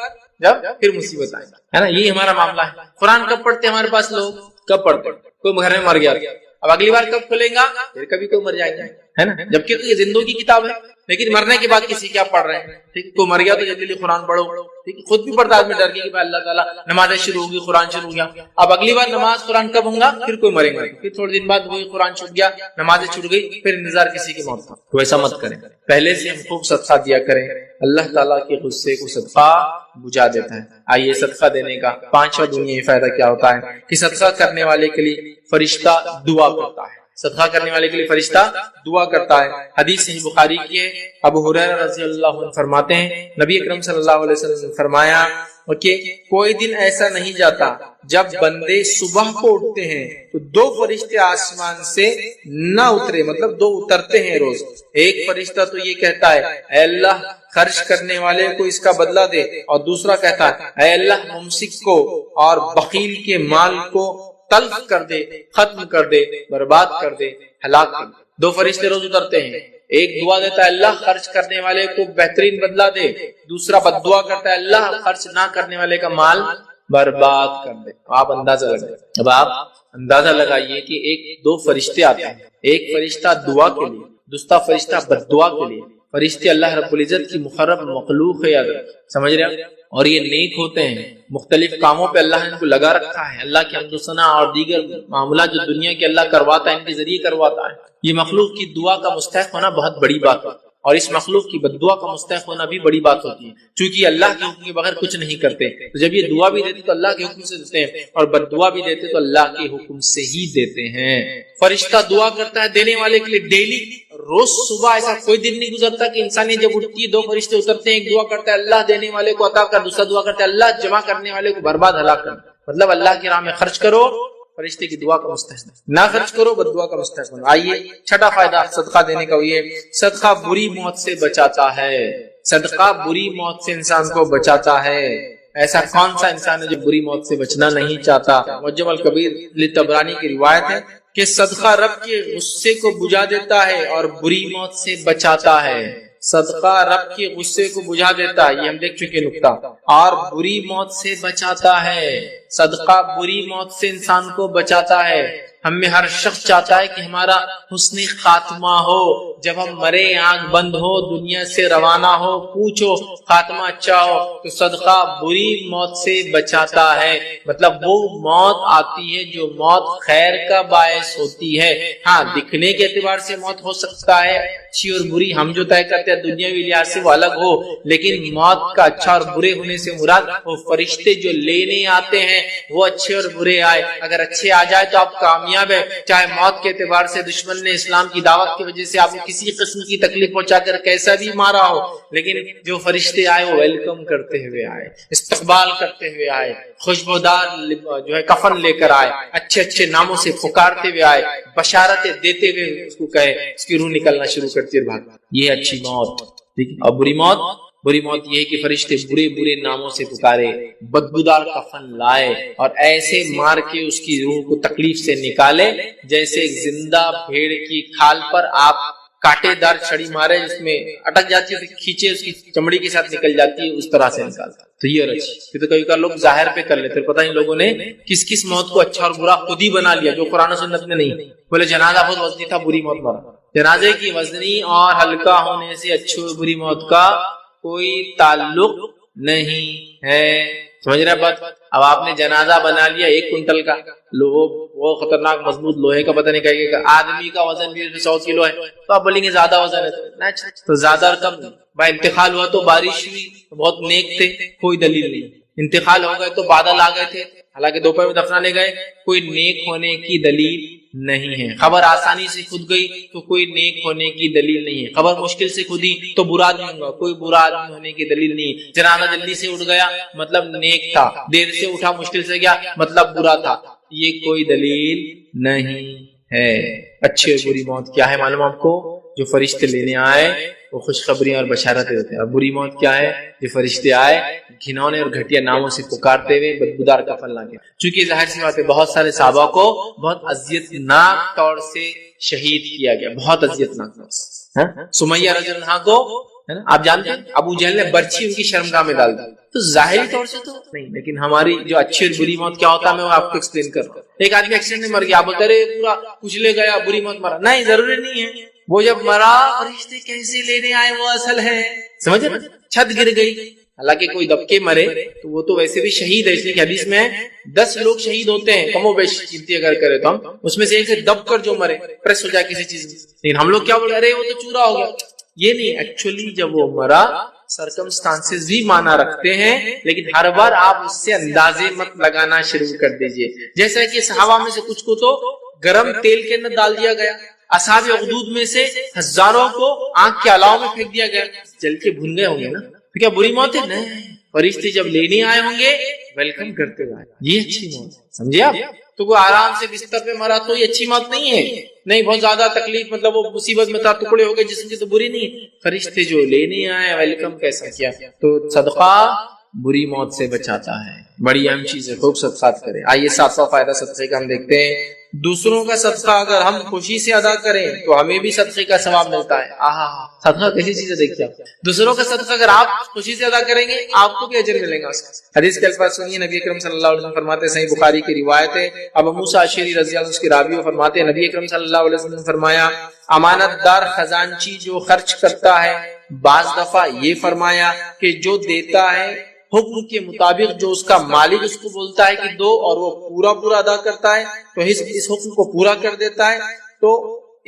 جب پھر مصیبت آئے، ہے نا؟ یہی ہمارا معاملہ ہے۔ قرآن کب پڑھتے ہمارے پاس لوگ؟ کب پڑھتے؟ کوئی گھر میں مر گیا، اب اگلی بار کب کھلیں گا؟ پھر کبھی کوئی مر جائے گا، ہے نا؟ جبکہ یہ زندوں کی کتاب ہے، لیکن مرنے کے بعد کسی کیا پڑھ رہے ہیں؟ ٹھیک، کوئی مر گیا تو جلدی قرآن پڑھو، ٹھیک، خود بھی پڑھتا آدمی ڈر کے کہ اللہ تعالیٰ نمازیں شروع ہوگی، قرآن شروع ہو گیا، اب اگلی بار نماز قرآن کب ہوں گا؟ پھر کوئی مرے گا، پھر تھوڑے دن بعد وہی قرآن چھوٹ گیا، نمازیں چھوٹ گئی، پھر انتظار کسی کی موت کا۔ تو ایسا مت کریں، پہلے سے ہم خوب صدقہ دیا کریں، اللہ تعالیٰ کے غصے کو صدقہ بجھا دیتا ہے۔ آئیے صدقہ دینے کا پانچواں دنیا فائدہ کیا ہوتا ہے کہ صدقہ کرنے والے کے لیے فرشتہ دعا کرتا ہے، صدقہ کرنے والے کے لیے فرشتہ دعا کرتا ہے۔ حدیث صحیح بخاری کی ہے، ابو ہریرہ رضی اللہ عنہ فرماتے ہیں نبی اکرم صلی اللہ علیہ وسلم نے فرمایا کہ کوئی دن ایسا نہیں جاتا جب بندے صبح کو اٹھتے ہیں تو دو فرشتے آسمان سے نہ اترے، مطلب دو اترتے ہیں روز۔ ایک فرشتہ تو یہ کہتا ہے اے اللہ خرچ کرنے والے کو اس کا بدلہ دے، اور دوسرا کہتا ہے اے اللہ ممسک کو اور بخیل کے مال کو تلف کر دے، ختم کر دے، برباد کر دے، ہلاک کر دے۔ دو فرشتے روز اترتے ہیں، ایک دعا دیتا ہے اللہ خرچ کرنے والے کو بہترین بدلہ دے، دوسرا بد دعا کرتا ہے اللہ خرچ نہ کرنے والے کا مال برباد کر دے۔ آپ اندازہ لگائیے، اب آپ اندازہ لگائیے کہ دو فرشتے آتے ہیں، ایک فرشتہ دعا کے لیے، دوسرا فرشتہ بد دعا کے لیے۔ فرشتے اللہ رب العزت کی مقرب مخلوق ہے، یاد سمجھ رہے ہیں، اور یہ نیک ہوتے ہیں، مختلف کاموں پہ اللہ نے ان کو لگا رکھا ہے، اللہ کی حمد و ثنا اور دیگر معاملات جو دنیا کے اللہ کرواتا ہے ان کے ذریعے کرواتا ہے۔ یہ مخلوق کی دعا کا مستحق ہونا بہت بڑی بات ہے، اور اس مخلوق کی بد دعا کا مستحق ہونا بھی بڑی بات ہوتی ہے، چونکہ یہ اللہ کے حکم کے بغیر کچھ نہیں کرتے۔ تو جب یہ دعا بھی دیتے تو اللہ کے حکم سے دیتے ہیں، اور بد دعا بھی دیتے تو اللہ کے حکم سے ہی دیتے ہیں۔ فرشتہ دعا کرتا ہے دینے والے کے لیے ڈیلی، روز صبح ایسا کوئی دن نہیں گزرتا کہ انسانیت جب اٹھتی ہے دو فرشتے اترتے ہیں، ایک دعا کرتا ہے اللہ دینے والے کو عطا کر، دوسرا دعا کرتا ہے اللہ جمع کرنے والے کو برباد ہلاک کر۔ مطلب اللہ کی راہ میں خرچ کرو، فرشتے کی دعا کا مستحق، نہ خرچ کرو، بد دعا کا مستحق بنو۔ آئیے چھٹا فائدہ صدقہ دینے کا یہ صدقہ بری موت سے بچاتا ہے۔ صدقہ بری موت سے انسان کو بچاتا ہے۔ ایسا کون سا انسان ہے جو بری موت سے بچنا نہیں چاہتا؟ معجم الکبیر لطبرانی کی روایت ہے کہ صدقہ رب کے غصے کو بجھا دیتا ہے اور بری موت سے بچاتا ہے۔ صدقہ رب کے غصے کو بجھا دیتا ہے، یہ ہم دیکھ چکے نکتہ، اور بری موت سے بچاتا ہے۔ صدقہ بری موت سے انسان کو بچاتا ہے۔ ہم میں ہر شخص چاہتا ہے کہ ہمارا حسن خاتمہ ہو، جب ہم مرے آنکھ بند ہو، دنیا سے روانہ ہو، پوچھو خاتمہ اچھا ہو۔ تو صدقہ بری موت سے بچاتا ہے، مطلب وہ موت آتی ہے جو موت خیر کا باعث ہوتی ہے۔ ہاں دکھنے کے اعتبار سے موت ہو سکتا ہے اچھی اور بری، ہم جو طے کرتے ہیں دنیاوی لحاظ سے وہ الگ ہو، لیکن موت کا اچھا اور برے ہونے سے مراد وہ فرشتے جو لینے آتے ہیں وہ اچھے اور برے آئے۔ اگر اچھے آ جائے تو آپ کامیاب ہے، چاہے موت کے اعتبار سے دشمن نے اسلام کی دعوت کی وجہ سے آپ کو کسی قسم کی تکلیف پہنچا کر کیسا بھی مارا ہو، لیکن جو فرشتے آئے وہ ویلکم کرتے ہوئے آئے، استقبال کرتے ہوئے آئے، خوشبودار جو ہے کفن لے کر آئے، اچھے اچھے ناموں سے پکارتے ہوئے آئے، بشارتیں دیتے ہوئے اس کو کہے، اس کی روح نکلنا شروع کرتی ہے بھاگ۔ یہ اچھی موت، ٹھیک ہے۔ اور بری موت یہ ہے کہ فرشتے برے برے ناموں سے پکارے، بدبودار کفن لائے اور ایسے مار کے اس کی روح کو تکلیف سے نکالے جیسے ایک زندہ بھیڑ کی کھال پر آپ کانٹے دار چھڑی مارے، جس میں اٹک جاتی ہے، کھینچے اس کی چمڑی کے ساتھ نکل جاتی ہے، اس طرح سے نکالتا۔ تو یہ اچھی پھر تو کبھی کبھار لوگ ظاہر پہ کر لیتے، پتہ نہیں لوگوں نے کس کس موت کو اچھا اور برا خود ہی بنا لیا جو قرآن و سنت میں نہیں۔ بولے جنازہ بہت وزنی تھا، بری موت مرا۔ جنازے کی وزنی اور ہلکا ہونے سے اچھی اور بری موت کا کوئی تعلق نہیں ہے، سمجھ رہے بات؟ اب آپ نے جنازہ بنا لیا 1 کنٹل کا، وہ خطرناک مضبوط لوہے کا، پتہ نہیں کہے گا آدمی کا وزن بھی 100 کلو ہے، تو آپ بولیں گے زیادہ وزن ہے، تو زیادہ اور کم بھائی۔ انتقال ہوا تو بارش ہوئی، بہت نیک تھے، کوئی دلیل نہیں۔ انتقال ہو گئے تو بادل آ گئے تھے، حالانکہ دوپہر میں دفنانے گئے، کوئی نیک ہونے کی دلیل نہیں ہے۔ خبر آسانی سے کھد گئی تو کوئی نیک ہونے کی دلیل نہیں ہے۔ خبر مشکل سے کھدی تو برا آدمی ہوگا، کوئی برا آدمی ہونے کی دلیل نہیں۔ جنازہ جلدی سے اٹھ گیا مطلب نیک تھا، دیر سے اٹھا مشکل سے گیا مطلب برا تھا، یہ کوئی دلیل نہیں ہے۔ اچھی اور بری موت کیا ہے معلوم آپ کو؟ جو فرشتے لینے آئے وہ خوشخبریاں اور بشارتیں دیتے ہیں، اور بری موت کیا ہے؟ جو فرشتے آئے گھنونے اور گھٹیا ناموں سے پکارتے ہوئے بدبودار کفن لا کے. چونکہ ظاہر سی بات ہے بہت سارے صحابہ کو بہت اذیت ناک طور سے شہید کیا گیا، بہت اذیت ناک طور سے. سمیہ رضی اللہ عنہا کو آپ جانتے ہیں ابو جہل نے برچھی ان کی شرمگاہ میں ڈال دی. تو ظاہری طور سے تو نہیں، لیکن ہماری جو اچھی اور بری موت کیا ہوتا ہے میں وہ آپ کو ایکسپلین کر رہا ہوں. ایک آدمی ایکسیڈنٹ میں مر گیا، آپ بولتے رہے پورا کچلے گیا، بری موت مرا. نہیں، ضروری نہیں ہے. وہ جب مرا فرشتے کیسے لینے آئے وہ اصل ہے. سمجھے نا؟ چھت گر گئی، حالانکہ کوئی دب کے مرے تو وہ تو ویسے بھی شہید ہے. اس لیے حدیث میں 10 لوگ شہید ہوتے ہیں کم و بیش گنتی اگر کرے تو ہم اس میں سے ایک سے دب کر جو مرے، پریس ہو جائے کسی چیز میں. لیکن ہم لوگ کیا بول رہے وہ تو چورا ہو گیا. یہ نہیں، ایکچولی جب وہ مرا سرکمسٹانسز بھی مانا رکھتے ہیں، لیکن ہر بار آپ اس سے اندازے مت لگانا شروع کر دیجئے. جیسا کہ صحابہ میں سے کچھ کو تو گرم تیل کے اندر ڈال دیا گیا، اصحاب اخدود میں سے ہزاروں کو آنکھ کے علاوہ میں پھینک دیا گیا، جل کے بھن گئے ہوں گے نا. تو کیا بری موت ہے؟ نہیں، فرشتے جب لینے آئے ہوں گے ویلکم کرتے ہوئے، یہ اچھی موت. سمجھے آپ؟ تو کوئی آرام سے بستر پہ مرا تو یہ اچھی موت نہیں ہے. نہیں، بہت زیادہ تکلیف، مطلب وہ مصیبت میں تھا، ٹکڑے ہو گئے جسم کے، تو بری نہیں ہے. فرشتے جو لینے آئے ویلکم کیسا کیا. تو صدقہ بری موت سے بچاتا ہے، بڑی اہم چیز ہے. خوب صدقات کریں. آئیے 7واں فائدہ صدقے کا ہم دیکھتے ہیں. دوسروں کا صدقہ اگر ہم خوشی سے ادا کریں تو ہمیں بھی صدقے کا ثواب ملتا ہے. صدقہ کیسی چیز ہے دیکھیے. دوسروں کا صدقہ اگر آپ خوشی سے ادا کریں گے آپ کو بھی اجر ملے گا. حدیث کے الفاظ سنیے. نبی اکرم صلی اللہ علیہ وسلم فرماتے ہیں، صحیح بخاری کی روایت ہے، ابو موسیٰ اشعری رضی اللہ عنہ اس کے راوی فرماتے ہیں، نبی اکرم صلی اللہ علیہ وسلم نے فرمایا، امانت دار خزانچی جو خرچ کرتا ہے، بعض دفعہ یہ فرمایا کہ جو دیتا ہے حکم کے مطابق جو اس کا مالک اس کو بولتا ہے کہ دو اور وہ پورا ادا کرتا ہے تو اس حکم کو پورا کر دیتا ہے، تو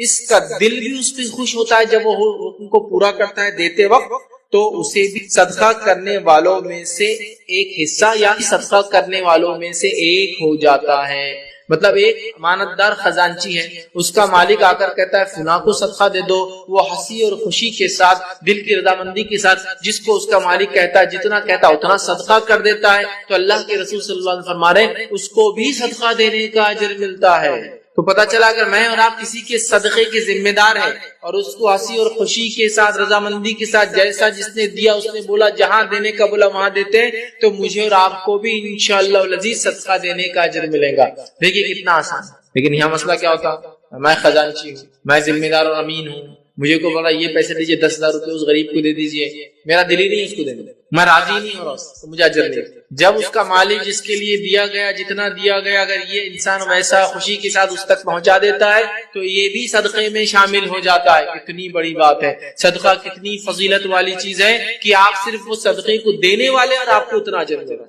اس کا دل بھی اس پہ خوش ہوتا ہے جب وہ حکم کو پورا کرتا ہے دیتے وقت، تو اسے بھی صدقہ کرنے والوں میں سے ایک حصہ یا صدقہ کرنے والوں میں سے ایک ہو جاتا ہے. مطلب ایک امانت دار خزانچی ہے، اس کا مالک آ کر کہتا ہے فلاں کو صدقہ دے دو، وہ ہنسی اور خوشی کے ساتھ دل کی رضامندی کے ساتھ جس کو اس کا مالک کہتا ہے جتنا کہتا ہے اتنا صدقہ کر دیتا ہے، تو اللہ کے رسول صلی اللہ علیہ وسلم فرما رہے ہیں اس کو بھی صدقہ دینے کا اجر ملتا ہے. تو پتہ چلا اگر میں اور آپ کسی کے صدقے کے ذمہ دار ہیں اور اس کو ہنسی اور خوشی کے ساتھ رضامندی کے ساتھ جیسا جس نے دیا اس نے بولا جہاں دینے کا بولا وہاں دیتے ہیں، تو مجھے اور آپ کو بھی انشاءاللہ العزیز صدقہ دینے کا اجر ملے گا. دیکھیے کتنا آسان. لیکن یہاں مسئلہ کیا ہوتا، میں خزانچی ہوں، میں ذمہ دار اور امین ہوں، مجھے کو بولا یہ پیسے دیجیے 10,000 روپے اس غریب کو دے دیجیے، میرا دل ہی نہیں اس کو دینے، میں راضی نہیں ہو رہا تو مجھے اجر نہیں. جب اس کا مالک جس کے لیے دیا گیا جتنا دیا گیا اگر یہ انسان ویسا خوشی کے ساتھ اس تک پہنچا دیتا ہے تو یہ بھی صدقے میں شامل ہو جاتا ہے. کتنی بڑی بات ہے. صدقہ کتنی فضیلت والی چیز ہے کہ آپ صرف وہ صدقے کو دینے والے اور آپ کو اتنا اجر ملے گا.